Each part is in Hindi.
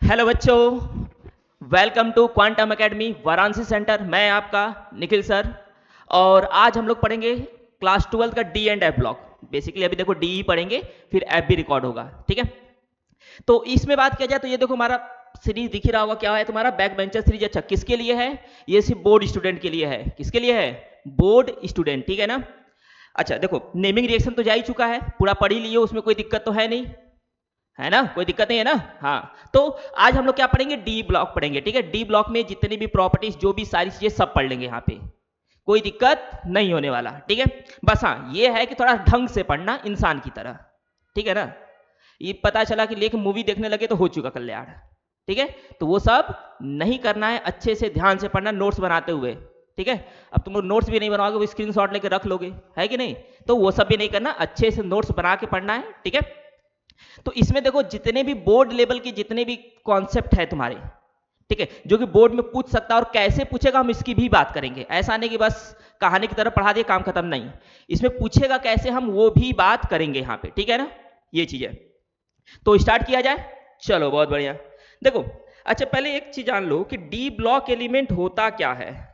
हेलो बच्चों, welcome to quantum academy Varanasi centre. मैं आपका निखिल सर। और आज हम लोग पढ़ेंगे क्लास 12 का D and F block. Basically अभी देखो डी पढ़ेंगे, फिर एफ भी रिकॉर्ड होगा, ठीक है। तो इसमें बात किया जाए तो ये देखो हमारा सीरीज दिख ही रहा होगा, क्या है तुम्हारा बैक बेंचर सीरीज। अच्छा, किसके लिए है? ये सिर्फ बोर्ड स्टूडेंट के लिए है। किसके लिए है? बोर्ड स्टूडेंट, ठीक है ना। अच्छा देखो, नेमिंग रिएक्शन तो जा ही चुका है, पूरा पढ़ ही लिए, उसमें कोई दिक्कत तो है नहीं, है ना, कोई दिक्कत नहीं है ना। हाँ, तो आज हम लोग क्या पढ़ेंगे? डी ब्लॉक पढ़ेंगे, ठीक है। डी ब्लॉक में जितनी भी प्रॉपर्टीज, जो भी सारी चीजें सब पढ़ लेंगे, यहाँ पे कोई दिक्कत नहीं होने वाला, ठीक है। बस हाँ, ये है कि थोड़ा ढंग से पढ़ना, इंसान की तरह, ठीक है ना। ये पता चला कि लेकिन मूवी देखने लगे तो हो चुका कल्याण, ठीक है। तो वो सब नहीं करना है, अच्छे से ध्यान से पढ़ना, नोट्स बनाते हुए, ठीक है। अब तुम लोग नोट्स भी नहीं बनाओगे, वो स्क्रीनशॉट लेके रख लोगे, है कि नहीं। तो वो सब भी नहीं करना, अच्छे से नोट्स बना के पढ़ना है, ठीक है। तो इसमें देखो, जितने भी बोर्ड लेवल के जितने भी कॉन्सेप्ट है तुम्हारे, ठीक है, जो कि बोर्ड में पूछ सकता है और कैसे पूछेगा हम इसकी भी बात करेंगे। ऐसा नहीं कि बस कहानी की तरह पढ़ा दिए काम खत्म, नहीं। इसमें पूछेगा कैसे, हम वो भी बात करेंगे यहाँ पे, ठीक है ना। ये चीज है। तो स्टार्ट किया जाए, चलो बहुत बढ़िया। देखो, अच्छा पहले एक चीज जान लो कि डी ब्लॉक एलिमेंट होता क्या है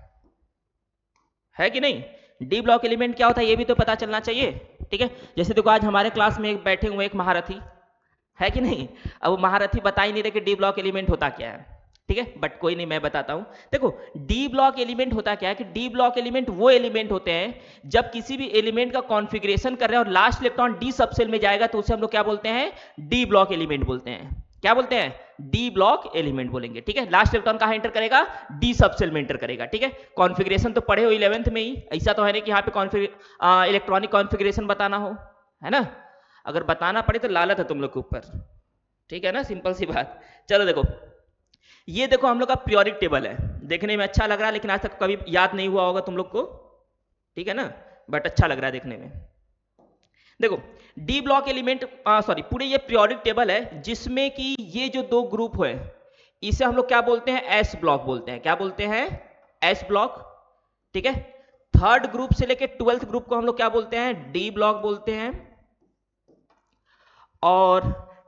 कि नहीं। डी ब्लॉक एलिमेंट क्या होता है ये भी तो पता चलना चाहिए, ठीक है। जैसे देखो, आज हमारे क्लास में एक बैठे हुए एक महारथी, है कि नहीं। अब वो महारथी बता ही नहीं रहे कि डी ब्लॉक एलिमेंट होता क्या है, ठीक है। बट कोई नहीं, मैं बताता हूं। देखो, डी ब्लॉक एलिमेंट होता क्या है कि डी ब्लॉक एलिमेंट वो एलिमेंट होते हैं जब किसी भी एलिमेंट का कॉन्फ़िगरेशन कर रहे हैं और लास्ट इलेक्ट्रॉन डी सबसेल में जाएगा, तो उसे हम लोग क्या बोलते हैं? डी ब्लॉक एलिमेंट बोलते हैं। क्या बोलते हैं? डी ब्लॉक एलिमेंट बोलेंगे, ठीक है। लास्ट इलेक्ट्रॉन कहां एंटर करेगा? डी सबसेल में एंटर करेगा, ठीक है। कॉन्फ़िगरेशन तो पढ़े हो 11th में ही, ऐसा तो है नहीं कि यहाँ पे इलेक्ट्रॉनिक कॉन्फ़िगरेशन बताना हो, है ना। अगर बताना पड़े तो लालत है तुम लोग के ऊपर, ठीक है ना, सिंपल सी बात। चलो देखो, ये देखो हम लोग का पीरियोडिक टेबल है। देखने में अच्छा लग रहा है, लेकिन आज तक कभी याद नहीं हुआ होगा तुम लोग को, ठीक है ना। बट अच्छा लग रहा है देखने में। देखो, डी ब्लॉक एलिमेंट, सॉरी, पूरे ये पीरियोडिक टेबल है जिसमें कि ये जो दो ग्रुप है, इसे हम लोग क्या बोलते हैं? एस ब्लॉक बोलते हैं। क्या बोलते हैं? एस ब्लॉक, ठीक है। थर्ड ग्रुप से लेके 12th ग्रुप को हम लोग क्या बोलते हैं? डी ब्लॉक बोलते हैं। और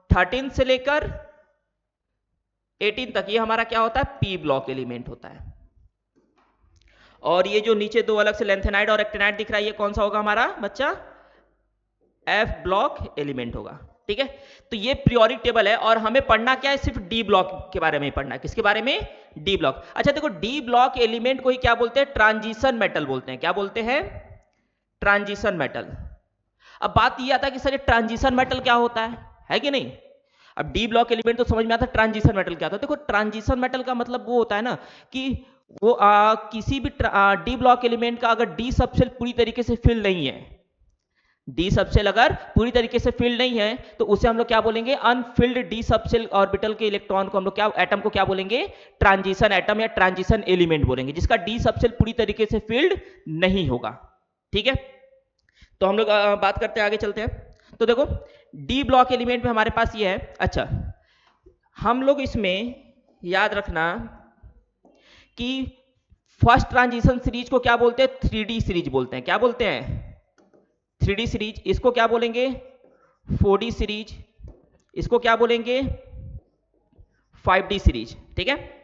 13 से लेकर 18 तक ये हमारा क्या होता है? पी ब्लॉक एलिमेंट होता है। और ये जो नीचे दो अलग से लेंथेनाइड और एक्टिनाइड दिख रहा है, ये कौन सा होगा हमारा बच्चा? एफ ब्लॉक एलिमेंट होगा, ठीक है। तो ये पीरियोडिक टेबल है और हमें पढ़ना क्या है? सिर्फ डी ब्लॉक के बारे में ही पढ़ना है। किसके बारे में? D block. अच्छा देखो, डी ब्लॉक एलिमेंट को ही क्या बोलते हैं? ट्रांजिशन मेटल बोलते हैं। क्या बोलते हैं? Transition metal. अब बात ये आता है कि सर ये ट्रांजिशन मेटल क्या होता है कि नहीं। अब डी ब्लॉक एलिमेंट तो समझ में आता है, ट्रांजिशन मेटल क्या होता है। देखो, ट्रांजिशन मेटल का मतलब वो होता है ना कि वो किसी भी डी ब्लॉक एलिमेंट का अगर डी सबसेल पूरी तरीके से फिल नहीं है, डी सबसेल अगर पूरी तरीके से फिल नहीं है, तो उसे हम लोग क्या बोलेंगे? अनफिल्ड डी सबसेल ऑर्बिटल के इलेक्ट्रॉन को हम लोग क्या, एटम को क्या बोलेंगे? ट्रांजिशन एटम या ट्रांजिशन एलिमेंट बोलेंगे, जिसका डी सबसेल पूरी तरीके से फिल्ड नहीं होगा, ठीक है। तो हम लोग बात करते हैं, आगे चलते हैं। तो देखो, डी ब्लॉक एलिमेंट में हमारे पास ये है। अच्छा, हम लोग इसमें याद रखना कि फर्स्ट ट्रांजिशन सीरीज को क्या बोलते हैं? 3D सीरीज बोलते हैं। क्या बोलते हैं? 3D series. इसको क्या बोलेंगे? 4D series. इसको क्या बोलेंगे? 5D सीरीज, ठीक है।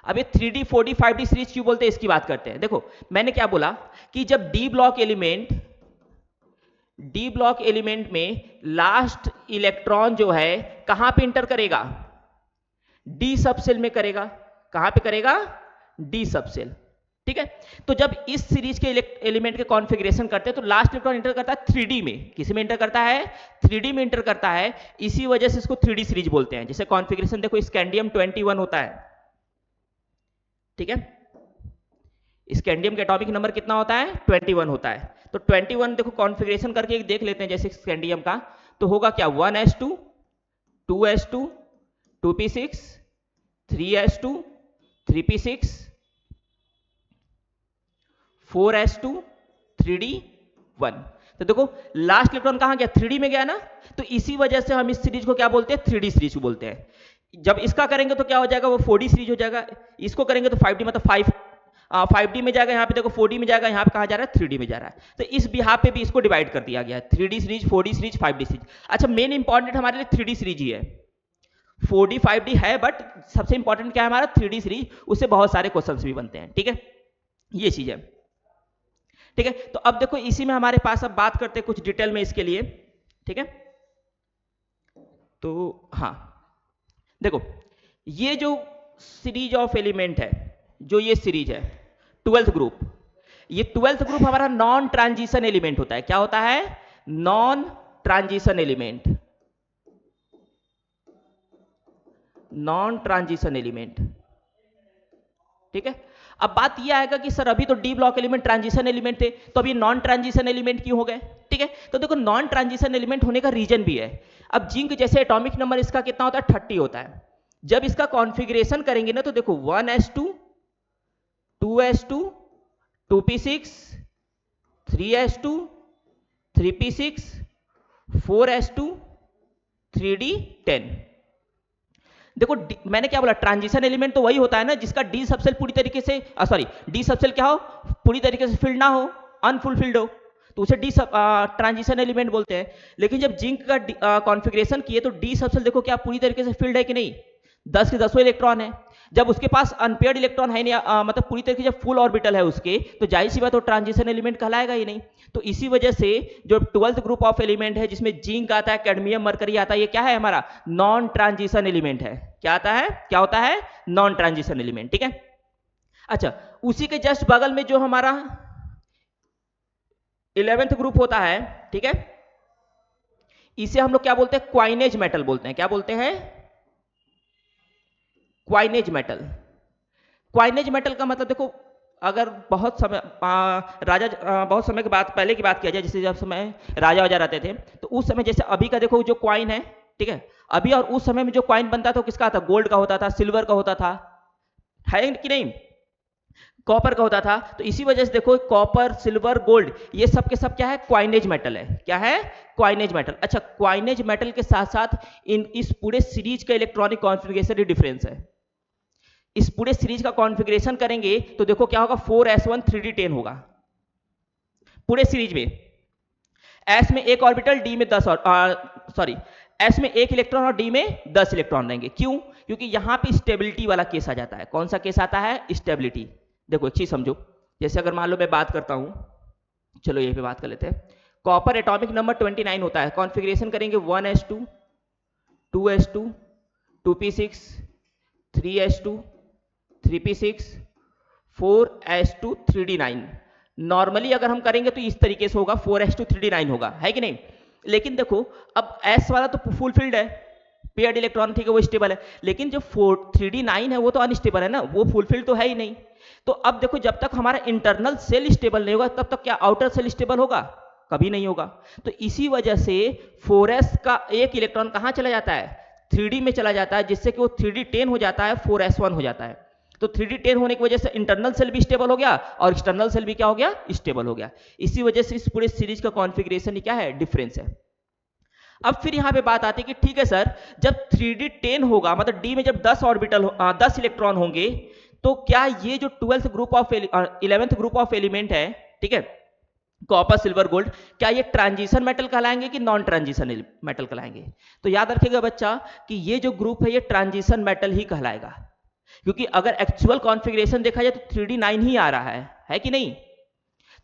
अब ये 3D 4D 5D सीरीज क्यों बोलते हैं, इसकी बात करते हैं। देखो, मैंने क्या बोला कि जब डी ब्लॉक एलिमेंट में लास्ट इलेक्ट्रॉन जो है कहां पे इंटर करेगा? डी सबसेल में करेगा। कहां पे करेगा? डी सबसेल, ठीक है। तो जब इस सीरीज के एलिमेंट के कॉन्फ़िगरेशन करते हैं तो लास्ट इलेक्ट्रॉन इंटर करता है 3D में। किस में इंटर करता है? 3D में इंटर करता है। इसी वजह से इसको 3D सीरीज बोलते हैं। जैसे कॉन्फ़िगरेशन देखो, स्कैंडियम 21 होता है, ठीक है। स्कैंडियम का एटॉमिक नंबर कितना होता है? 21 होता है। तो 21 देखो, कॉन्फ़िगरेशन करके देख लेते हैं। जैसे स्कैंडियम का तो होगा क्या? 1s2 2s2 2p6 3s2 3p6 4s2 3d1। तो देखो, लास्ट इलेक्ट्रॉन कहां गया? 3D में गया ना। तो इसी वजह से हम इस सीरीज को क्या बोलते हैं? 3D सीरीज को बोलते हैं। जब इसका करेंगे तो क्या हो जाएगा? वो 4D सीरीज हो जाएगा। इसको करेंगे तो 5D, मतलब 5D में जाएगा। यहाँ पे देखो 4D में जाएगा, यहाँ पे कहा जा रहा है 3D में जा रहा है। तो इस बिहार पे भी इसको डिवाइड कर दिया गया है, 3D series, 4D series, 5D series. अच्छा, मेन इंपॉर्टेंट हमारे लिए 3D सीरीज ही है। 4D 5D है, बट सबसे इंपॉर्टेंट क्या है हमारा 3D सीरीज, उससे बहुत सारे क्वेश्चंस भी बनते हैं। ठीक है, ये चीज है। ठीक है, तो अब देखो इसी में हमारे पास, अब बात करते हैं कुछ डिटेल में इसके लिए। ठीक है, तो हाँ देखो, ये जो सीरीज ऑफ एलिमेंट है, जो ये सीरीज है 12th ग्रुप, ये 12th ग्रुप हमारा नॉन ट्रांजिशन एलिमेंट होता है। क्या होता है? Non transition element, non transition element. ठीक है, अब बात यह आएगा कि सर अभी तो D block element transition element थे, तो अभी नॉन ट्रांजिशन एलिमेंट क्यों हो गए? ठीक है, तो देखो नॉन ट्रांजिशन एलिमेंट होने का रीजन भी है। अब जिंक जैसे एटॉमिक नंबर इसका कितना होता है? 30 होता है। जब इसका कॉन्फ़िगरेशन करेंगे ना, तो देखो 1s2, 2s2, 2p6, 3s2, 3p6, 4s2, 3d10। देखो मैंने क्या बोला, ट्रांजिशन एलिमेंट तो वही होता है ना जिसका डी सबसेल पूरी तरीके से सॉरी डी सबसेल क्या हो, पूरी तरीके से फिल्ड ना हो, अनफुलफिल्ड हो, तो उसे डी ट्रांजिशन एलिमेंट बोलते हैं। लेकिन जब जिंक का कॉन्फ़िगरेशन किए तो डी सबसेल देखो क्या पूरी तरीके से फिल्ड है कि नहीं, 10 के 10 इलेक्ट्रॉन है। जब उसके पास अनपेयर्ड इलेक्ट्रॉन है नहीं, मतलब पूरी तरीके से फुल ऑर्बिटल है उसके, तो जाहिर सी बात वो ट्रांजिशन एलिमेंट कहलाएगा ही नहीं। तो इसी वजह से जो 12th ग्रुप ऑफ एलिमेंट है जिसमें जिंक आता है, कैडमियम मरकरी आता है, ये क्या है हमारा? नॉन ट्रांजिशन एलिमेंट है। क्या आता है? क्या होता है? Non transition element. ठीक है, अच्छा उसी के जस्ट बगल में जो हमारा 11th ग्रुप होता है, ठीक है, इसे हम लोग क्या बोलते हैं? क्वाइनेज मेटल बोलते हैं। क्या बोलते हैं? Coinage metal. क्वाइनेज मेटल का मतलब देखो, अगर बहुत समय बहुत समय के बाद पहले की बात किया जाए, जैसे जब समय राजा वाजा रहते थे, तो उस समय जैसे अभी का देखो जो क्वाइन है, ठीक है, अभी और उस समय में जो क्वाइन बनता था वो किसका था? गोल्ड का होता था, सिल्वर का होता था, है कि नहीं? कॉपर का होता था। तो इसी वजह से देखो कॉपर, सिल्वर, गोल्ड, ये सब के सब क्या है? क्वाइनेज मेटल है। क्या है? Coinage metal. अच्छा, क्वाइनेज मेटल के साथ साथ इस पूरे सीरीज का इलेक्ट्रॉनिक कॉन्फ़िगरेशन डिफरेंस है। इस पूरे सीरीज का कॉन्फ़िगरेशन करेंगे तो देखो क्या होगा? 4s1 3d10 होगा पूरे सीरीज में। एस में एक ऑर्बिटल, डी में 10 और सॉरी एस में एक इलेक्ट्रॉन और डी में 10 इलेक्ट्रॉन रहेंगे। क्यों? क्योंकि यहां पे स्टेबिलिटी वाला केस आ जाता है। कौन सा केस आता है? स्टेबिलिटी। देखो एक चीज समझो, जैसे अगर मान लो मैं बात करता हूं, चलो यहीं पे बात कर लेते हैं। कॉपर एटॉमिक नंबर 29 होता है, कॉन्फ़िगरेशन करेंगे 1s2, 2s2, 2p6, 3s2, 3p6, 4s2, 3d9। Normally अगर हम करेंगे तो इस तरीके से होगा, 4s2 3d9 होगा, है कि नहीं? लेकिन देखो अब s वाला तो फुल फील्ड है, पेयर्ड इलेक्ट्रॉन, ठीक है, वो स्टेबल है। लेकिन जो 3d9 है वो तो अनस्टेबल है ना, वो फुल फील्ड तो है ही नहीं। तो अब देखो जब तक हमारा इंटरनल सेल स्टेबल नहीं होगा तब तक क्या आउटर सेल स्टेबल होगा? कभी नहीं होगा। तो इसी वजह से 4s का एक इलेक्ट्रॉन कहां चला जाता है? 3d में चला जाता है, जिससे कि वो 3d10 हो जाता है, 4s1 हो जाता है। तो 3d10 होने की वजह से इंटरनल सेल भी स्टेबल हो गया और एक्सटर्नल सेल भी क्या हो गया? स्टेबल हो गया। इसी वजह से इस पूरे सीरीज का कॉन्फ़िगरेशन क्या है? डिफरेंस है। अब फिर यहां पे बात आती है कि ठीक है सर, जब 3d10 होगा, मतलब डी में जब 10 ऑर्बिटल 10 इलेक्ट्रॉन होंगे, तो क्या ये जो 12th group of 11th group of element है, ठीक है, कॉपर, सिल्वर, गोल्ड, क्या ये ट्रांजिशन मेटल कहलाएंगे कि नॉन ट्रांजिशन मेटल कहलाएंगे? तो याद रखिएगा बच्चा कि ये जो ग्रुप है ये ट्रांजिशन मेटल ही कहलाएगा, क्योंकि अगर एक्चुअल कॉन्फ़िगरेशन देखा जाए तो 3d9 ही आ रहा है कि नहीं?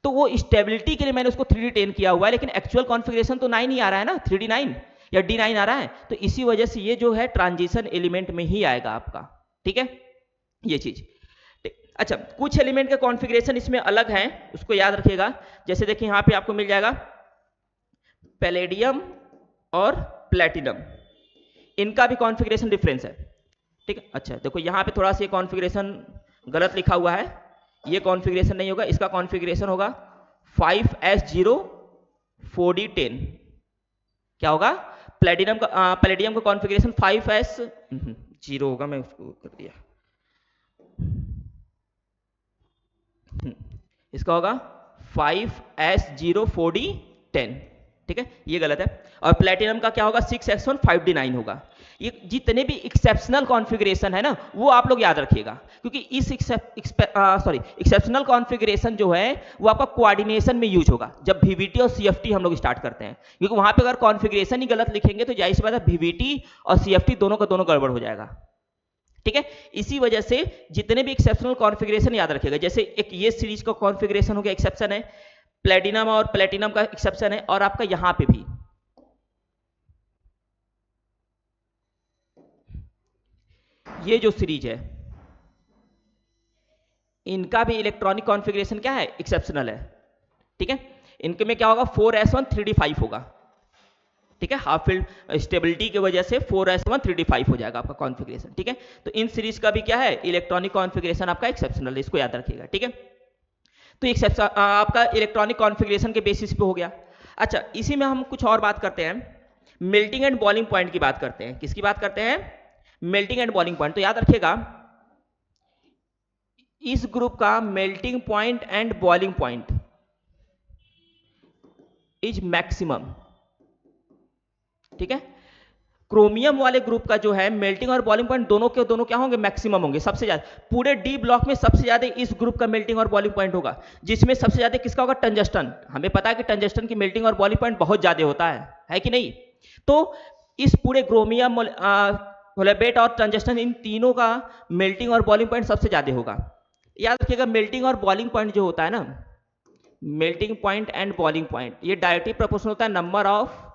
तो वो स्टेबिलिटी के लिए मैंने उसको 3d10 किया हुआ है, लेकिन एक्चुअल कॉन्फ़िगरेशन तो 9 ही आ रहा है ना, 3d9 या d9 आ रहा है। तो इसी वजह से ये जो है ट्रांजिशन एलिमेंट में ही आएगा आपका। ठीक है, ये चीज। अच्छा, कुछ एलिमेंट का कॉन्फ़िगरेशन इसमें अलग है, उसको याद रखिएगा। जैसे देखिए यहां पे आपको मिल जाएगा पैलेडियम और प्लेटिनम, इनका भी कॉन्फ़िगरेशन डिफरेंस है। ठीक है, अच्छा देखो यहां पे थोड़ा सा कॉन्फ़िगरेशन गलत लिखा हुआ है, ये कॉन्फ़िगरेशन नहीं होगा, इसका कॉन्फ़िगरेशन होगा 5s0 4d10। क्या होगा? प्लेटिनम का कॉन्फ़िगरेशन 5s0 होगा, मैं उसको कर दिया, इसका होगा 5s0 4d10। ठीक है, ये गलत है। और प्लेटिनम का क्या होगा? 6s1 5d9 होगा। ये जितने भी एक्सेप्शनल कॉन्फ़िगरेशन है ना वो आप लोग याद रखिएगा, क्योंकि इस एक्सेप्शनल कॉन्फ़िगरेशन जो है वो आपका कोऑर्डिनेशन में यूज होगा जब VVT और CFT हम लोग स्टार्ट करते हैं, क्योंकि वहां पे अगर कॉन्फ़िगरेशन ही गलत लिखेंगे तो जाहिर सी बात है VVT और CFT दोनों का दोनों गड़बड़ हो जाएगा। ठीक है, इसी वजह से जितने भी एक्सेप्शनल कॉन्फ़िगरेशन याद रखिएगा, जैसे एक ये सीरीज का कॉन्फ़िगरेशन हो गया, एक्सेप्शन है, प्लेटिनम और प्लेटिनम का एक्सेप्शन है, और आपका यहां पे भी ये जो सीरीज है इनका भी इलेक्ट्रॉनिक कॉन्फ़िगरेशन क्या है, एक्सेप्शनल है। ठीक है, इनके में क्या होगा 4s1 3d5 होगा। ठीक है, हाफ फील्ड स्टेबिलिटी की वजह से 4s1 3d5 हो जाएगा आपका कॉन्फ़िगरेशन। ठीक है, तो इन सीरीज का भी क्या है, इलेक्ट्रॉनिक कॉन्फ़िगरेशन आपका एक्सेप्शनल है, इसको याद रखिएगा। ठीक है, तो एक्सेप्शन आपका इलेक्ट्रॉनिक कॉन्फ़िगरेशन के बेसिस पे हो गया। अच्छा, इसी में हम कुछ और बात करते हैं, मेल्टिंग एंड बॉइलिंग पॉइंट की बात करते हैं। किसकी बात करते हैं, मेल्टिंग एंड बॉइलिंग पॉइंट। तो याद रखिएगा इस ग्रुप का melting point and boiling point is maximum. ठीक है, क्रोमियम वाले ग्रुप का जो है मेल्टिंग और बॉइलिंग पॉइंट दोनों के दोनों क्या होंगे, मैक्सिमम होंगे, सबसे ज्यादा। पूरे डी ब्लॉक में सबसे ज्यादा इस ग्रुप का मेल्टिंग और बॉइलिंग पॉइंट होगा, जिसमें सबसे ज्यादा किसका होगा, टंजस्टन। हमें पता है कि टंजस्टन की मेल्टिंग और बॉइलिंग पॉइंट बहुत ज्यादा होता है कि नहीं। तो इस पूरे क्रोमियम, मोलिब्डेट और टंजस्टन, इन तीनों का मेल्टिंग और बॉइलिंग पॉइंट सबसे ज्यादा होगा। याद रखिएगा मेल्टिंग और बॉइलिंग पॉइंट जो होता है ना, melting point and boiling point, ये डायरेक्टली प्रोपोर्शनल होता है नंबर ऑफ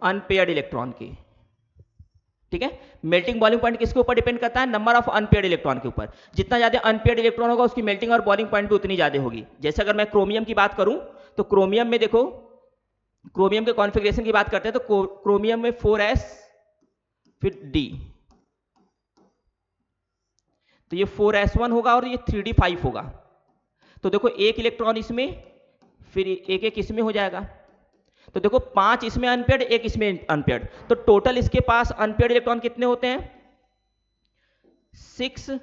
अनपेयर्ड इलेक्ट्रॉन की। ठीक है, मेल्टिंग बॉइलिंग पॉइंट किसके ऊपर डिपेंड करता है, नंबर ऑफ अनपेयर्ड इलेक्ट्रॉन के ऊपर। जितना ज्यादा अनपेयर्ड इलेक्ट्रॉन होगा उसकी मेल्टिंग और बॉइलिंग पॉइंट भी उतनी ज्यादा होगी। जैसे अगर मैं क्रोमियम की बात करूं तो क्रोमियम में देखो, क्रोमियम के कॉन्फ़िगरेशन की बात करते हैं तो क्रोमियम में 4s फिर d, तो ये 4s1 होगा और ये 3d5 होगा। तो देखो एक इलेक्ट्रॉन इसमें फिर एक एक इसमें हो जाएगा, तो देखो 5 इसमें अनपेयर्ड, एक इसमें अनपेयर्ड, तो टोटल इसके पास अनपेयर्ड इलेक्ट्रॉन कितने होते हैं, 6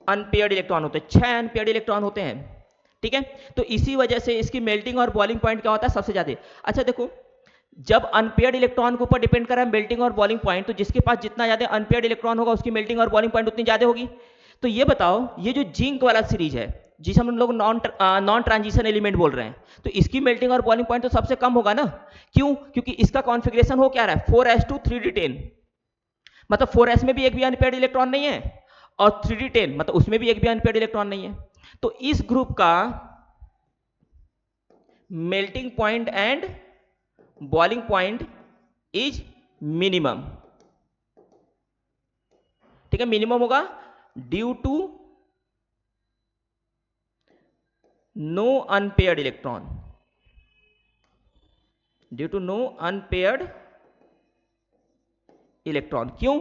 अनपेयर्ड इलेक्ट्रॉन होते हैं, 6 अनपेयर्ड इलेक्ट्रॉन होते हैं। ठीक है, तो इसी वजह से इसकी मेल्टिंग और बॉइलिंग पॉइंट क्या होता है, सबसे ज्यादा। अच्छा देखो, जब अनपेयर्ड इलेक्ट्रॉन के ऊपर डिपेंड कर रहा है मेल्टिंग और बॉइलिंग पॉइंट, तो जिसके पास जितना ज्यादा अनपेयर्ड इलेक्ट्रॉन होगा उसकी मेल्टिंग और बॉइलिंग पॉइंट उतनी ज्यादा होगी। तो ये बताओ, ये जो जिंक वाला सीरीज है जिसे हम लोग नॉन ट्रांजिशन एलिमेंट बोल रहे हैं, तो इसकी मेल्टिंग और बॉइलिंग पॉइंट तो सबसे कम होगा ना। क्यों, क्योंकि इसका कॉन्फ़िगरेशन हो क्या रहा है, 4s2 3d10, मतलब 4s में भी एक भी अनपेयर्ड इलेक्ट्रॉन नहीं है, और 3d10 मतलब उसमें भी एक भी अनपेयर्ड इलेक्ट्रॉन नहीं है। तो इस ग्रुप का melting point and boiling point is minimum. ठीक है, मिनिमम होगा due to no unpaired electron, due to no unpaired electron. क्यों,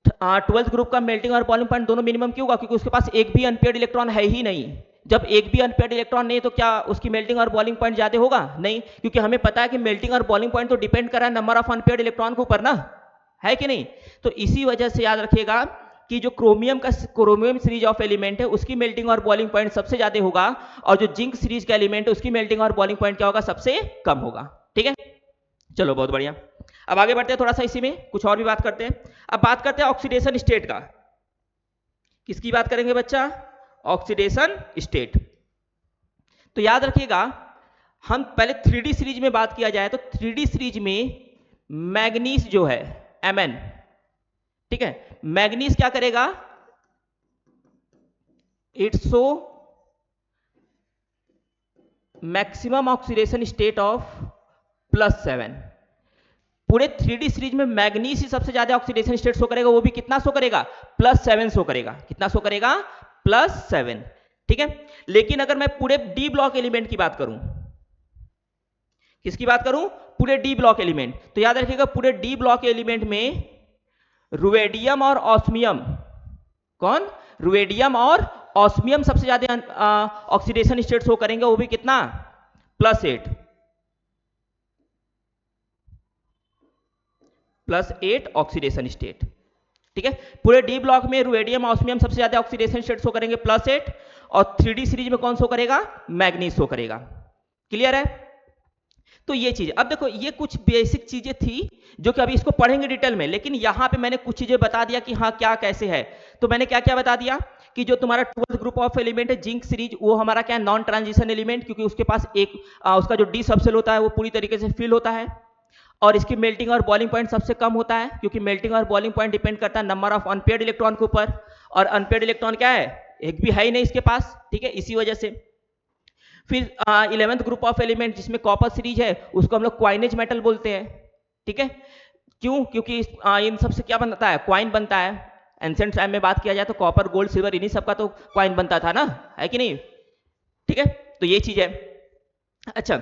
12th ग्रुप का मेल्टिंग और बॉइलिंग पॉइंट दोनों मिनिमम क्यों होगा, क्योंकि उसके पास एक भी अनपेयर्ड इलेक्ट्रॉन है ही नहीं। जब एक भी अनपेयर्ड इलेक्ट्रॉन नहीं है तो क्या उसकी मेल्टिंग और बॉइलिंग पॉइंट ज्यादा होगा, नहीं, क्योंकि हमें पता है कि मेल्टिंग और बॉइलिंग पॉइंट तो डिपेंड कर रहा है नंबर ऑफ अनपेयर्ड इलेक्ट्रॉन के ऊपर ना, है कि नहीं। तो इसी वजह से याद रखिएगा कि जो क्रोमियम सीरीज ऑफ एलिमेंट है उसकी मेल्टिंग और बॉइलिंग पॉइंट सबसे ज्यादा होगा, और जो जिंक सीरीज का एलिमेंट है उसकी मेल्टिंग और बॉइलिंग पॉइंट क्या होगा, सबसे कम होगा। ठीक है, चलो बहुत बढ़िया। अब आगे बढ़ते हैं, थोड़ा सा इसी में कुछ और भी बात करते हैं। अब बात करते हैं ऑक्सीडेशन स्टेट का। किसकी बात करेंगे बच्चा, ऑक्सीडेशन स्टेट। तो याद रखिएगा, हम पहले 3D सीरीज में बात किया जाए तो 3D सीरीज में मैग्नीज जो है Mn, ठीक है, मैग्नीज क्या करेगा, it's show maximum oxidation state of +7। पूरे 3D सीरीज में मैग्नीज ही सबसे ज्यादा ऑक्सीडेशन स्टेट शो करेगा, वो भी कितना शो करेगा, +7 शो करेगा। कितना शो करेगा, +7। ठीक है, लेकिन अगर मैं पूरे डी ब्लॉक एलिमेंट की बात करूं, किसकी बात करूं, पूरे डी ब्लॉक एलिमेंट, तो याद रखिएगा पूरे डी ब्लॉक एलिमेंट में रुवेडियम और ऑस्मियम, कौन, रुवेडियम और ऑस्मियम सबसे ज्यादा ऑक्सीडेशन स्टेट शो करेंगे, वो भी कितना, +8, +8 ऑक्सीडेशन स्टेट। ठीक है, पूरे डी ब्लॉक में रुवेडियम ऑस्मियम सबसे ज्यादा ऑक्सीडेशन स्टेट शो करेंगे +8, और 3D सीरीज में कौन शो करेगा, मैग्नीज शो करेगा। क्लियर है? तो ये चीज, अब देखो ये कुछ बेसिक चीजें थी जो कि अभी इसको पढ़ेंगे डिटेल में, लेकिन यहां पे मैंने कुछ चीजें बता दिया कि हाँ क्या कैसे है। तो मैंने क्या क्या बता दिया कि जो तुम्हारा 12th ग्रुप ऑफ एलिमेंट है जिंक सीरीज, वो हमारा क्या नॉन ट्रांजिशन एलिमेंट, क्योंकि उसके पास एक उसका जो डी सबसेल होता है वो पूरी तरीके से फिल होता है, और इसकी मेल्टिंग और बॉइलिंग पॉइंट सबसे कम होता है, क्योंकि मेल्टिंग और बॉइलिंग पॉइंट डिपेंड करता है नंबर ऑफ अनपेयर्ड इलेक्ट्रॉन के ऊपर, और अनपेयर्ड इलेक्ट्रॉन क्या है, एक भी है ही नहीं इसके पास, ठीक है, इसी वजह से। फिर 11th ग्रुप ऑफ एलिमेंट जिसमें कॉपर सीरीज है, उसको हम लोग क्वाइनेज मेटल बोलते हैं, ठीक है। क्यों? क्योंकि इन सबसे क्या बनता है, क्वाइन बनता है। एंशिएंट टाइम में बात किया जाए तो कॉपर गोल्ड सिल्वर इन्हीं सबका तो क्वाइन बनता था ना, है कि नहीं, ठीक है। तो ये चीज है। अच्छा,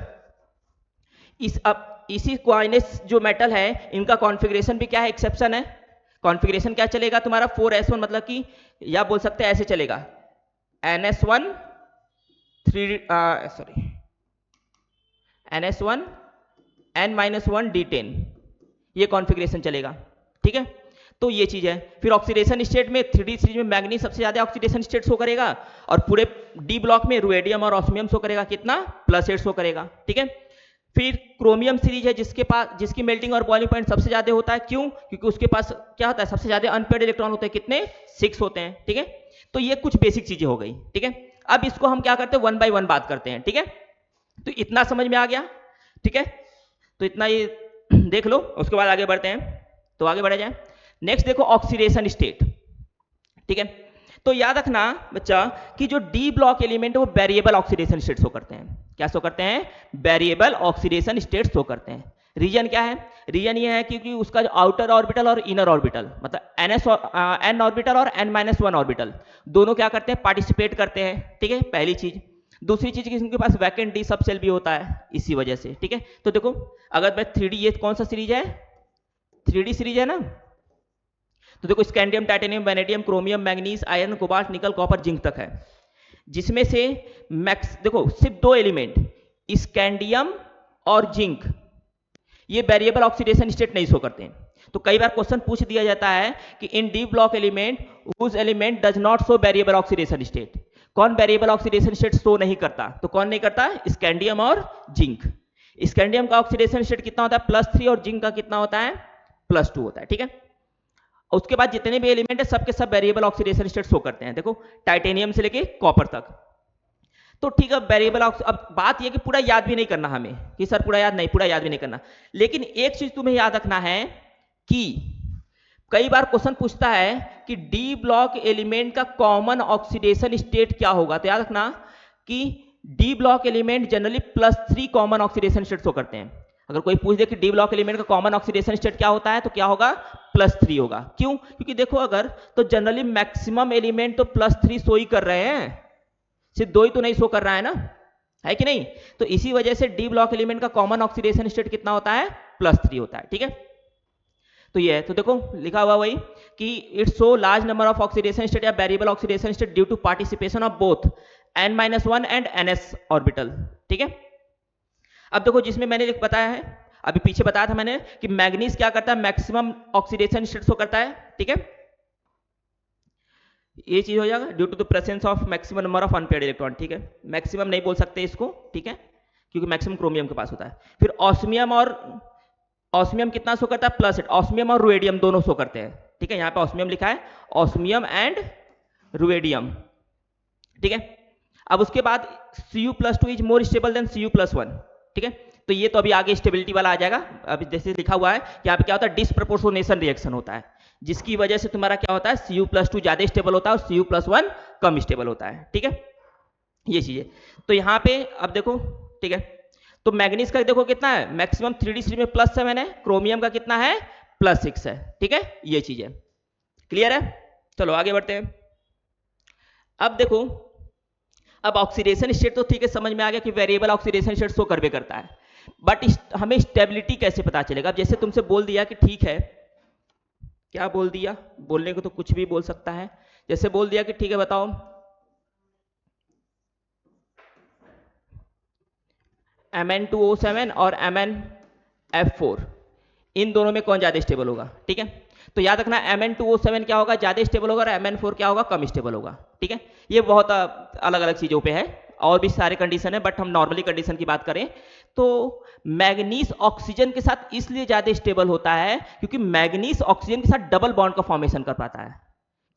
इसी क्वाइनेज जो मेटल है इनका कॉन्फ़िगरेशन भी क्या है, एक्सेप्शन है। कॉन्फ़िगरेशन क्या चलेगा तुम्हारा 4s1, मतलब कि या बोल सकते हैं ऐसे चलेगा NS1 NS1 N-1 D10, ये कॉन्फ़िगरेशन चलेगा, ठीक है। तो ये चीज है। फिर ऑक्सीडेशन स्टेट में 3D सीरीज में मैग्नीज सबसे ज्यादा ऑक्सीडेशन स्टेट शो करेगा, और पूरे डी ब्लॉक में रुएडियम और ऑस्मियम शो करेगा, कितना, +8 शो करेगा, ठीक है। फिर क्रोमियम सीरीज है जिसकी मेल्टिंग और बॉइलिंग पॉइंट सबसे ज्यादा होता है। क्यों? क्योंकि उसके पास क्या होता है, सबसे ज्यादा अनपेयर्ड इलेक्ट्रॉन होते हैं, कितने, 6 होते हैं, ठीक है। तो ये कुछ बेसिक चीजें हो गई, ठीक है। अब इसको हम क्या करते हैं, 1 बाय 1 बात करते हैं, ठीक है। तो इतना समझ में आ गया, ठीक है। तो इतना ये देख लो, उसके बाद आगे बढ़ते हैं। तो आगे बढ़ा जाए, नेक्स्ट देखो ऑक्सीडेशन स्टेट, ठीक है। तो याद रखना बच्चा कि जो डी ब्लॉक एलिमेंट है वो वेरिएबल ऑक्सीडेशन स्टेट शो करते हैं। क्या शो करते हैं, वेरिएबल ऑक्सीडेशन स्टेट शो करते हैं। रीजन क्या है, रीजन ये है क्योंकि उसका जो आउटर ऑर्बिटल और इनर ऑर्बिटल, मतलब n ऑर्बिटल और n-1 ऑर्बिटल दोनों क्या करते हैं, पार्टिसिपेट करते हैं, ठीक है, पहली चीज। दूसरी चीज कि इनके पास वैकेंट डी सब सेल भी होता है इसी वजह से, ठीक है। तो देखो अगर मैं 3D, ये कौन सा सीरीज है, 3D सीरीज है ना। तो देखो scandium, titanium, vanadium, chromium, manganese, iron, cobalt, निकल, कॉपर, जिंक तक है, जिसमें से देखो सिर्फ 2 एलिमेंट स्कैंडियम और जिंक ये वेरिएबल ऑक्सीडेशन स्टेट नहीं शो करते हैं। तो कई बार क्वेश्चन पूछ दिया जाता है कि in d block element whose element does not show variable oxidation state, कौन वेरिएबल ऑक्सीडेशन स्टेट शो नहीं करता, तो कौन नहीं करता, स्कैंडियम और जिंक। स्कैंडियम का ऑक्सीडेशन स्टेट कितना होता है, +3, और जिंक का कितना होता है, +2 होता है, ठीक है। उसके बाद जितने भी एलिमेंट है सबके सब वेरिएबल ऑक्सीडेशन स्टेट शो करते हैं, देखो टाइटेनियम से लेके कॉपर तक। तो ठीक है, वेरिएबल अब बात यह कि पूरा याद भी नहीं करना हमें, कि सर पूरा याद नहीं, पूरा याद भी नहीं करना, लेकिन एक चीज तुम्हें याद रखना है कि कई बार क्वेश्चन पूछता है कि डी ब्लॉक एलिमेंट का कॉमन ऑक्सीडेशन स्टेट क्या होगा। तो याद रखना कि D block element generally +3 common oxidation state show करते हैं। अगर कोई पूछ दे कि डी ब्लॉक एलिमेंट का कॉमन ऑक्सीडेशन स्टेट क्या होता है, तो क्या होगा, +3 होगा। क्यों? क्योंकि देखो अगर तो जनरली मैक्सिमम एलिमेंट तो +3 शो ही कर रहे हैं, सिर्फ 2 ही तो नहीं शो कर रहा है ना, है कि नहीं। तो इसी वजह से डी ब्लॉक एलिमेंट का कॉमन ऑक्सीडेशन स्टेट कितना होता है, +3 होता है, ठीक है। तो ये है, तो देखो लिखा हुआ वही कि it's so large number of oxidation state या variable oxidation state due to participation of both n-1 and ns orbital, ठीक है। अब देखो जिसमें मैंने बताया है, अभी पीछे बताया था मैंने कि मैग्नीज क्या करता है, मैक्सिमम ऑक्सीडेशन स्टेट शो करता है, ठीक है। ये चीज हो जाएगा due to the presence of maximum number of unpaired electron, ठीक है। मैक्सिमम नहीं बोल सकते इसको, ठीक है, क्योंकि मैक्सिमम क्रोमियम के पास होता है। फिर ऑस्मियम कितना शो करता है, +8। ऑस्मियम और रुएडियम दोनों शो करते हैं, ठीक है। यहाँ पे ऑस्मियम लिखा है, ऑस्मियम एंड रुएडियम, ठीक है। अब उसके बाद Cu+2 is more stable then Cu+1, ठीक है। तो ये तो अभी आगे स्टेबिलिटी वाला आ जाएगा। अभी जैसे लिखा हुआ है कि यहाँ पे क्या होता है, डिसप्रपोर्शनेशन रिएक्शन होता है, जिसकी वजह से तुम्हारा क्या होता है, Cu+2 ज्यादा स्टेबल होता है और Cu+1 कम स्टेबल होता है, ठीक है। ये चीजें तो यहाँ पे अब देखो, ठीक है। तो मैग्नीज का देखो कितना है, मैक्सिमम 3D सीरीज में +7 है, क्रोमियम का कितना है, +6 है, ठीक है। ये चीज है, क्लियर है। चलो आगे बढ़ते हैं। अब देखो, अब ऑक्सीडेशन स्टेट तो ठीक है, समझ में आ गया कि वेरिएबल ऑक्सीडेशन स्टेट शो करवे करता है, बट हमें स्टेबिलिटी कैसे पता चलेगा। अब जैसे तुमसे बोल दिया कि ठीक है, क्या बोल दिया, बोलने को तो कुछ भी बोल सकता है। जैसे बोल दिया कि ठीक है बताओ Mn2O7 और MnF4 इन दोनों में कौन ज्यादा स्टेबल होगा, ठीक है। तो याद रखना Mn2O7 क्या होगा, ज्यादा स्टेबल होगा, और Mn4 क्या होगा, कम स्टेबल होगा, ठीक है। ये बहुत अलग अलग चीज़ों पे है, और भी सारे कंडीशन है, बट हम नॉर्मली कंडीशन की बात करें तो मैग्नीज ऑक्सीजन के साथ इसलिए ज़्यादा स्टेबल होता है क्योंकि मैग्नीज ऑक्सीजन के साथ डबल बॉन्ड का फॉर्मेशन कर पाता है।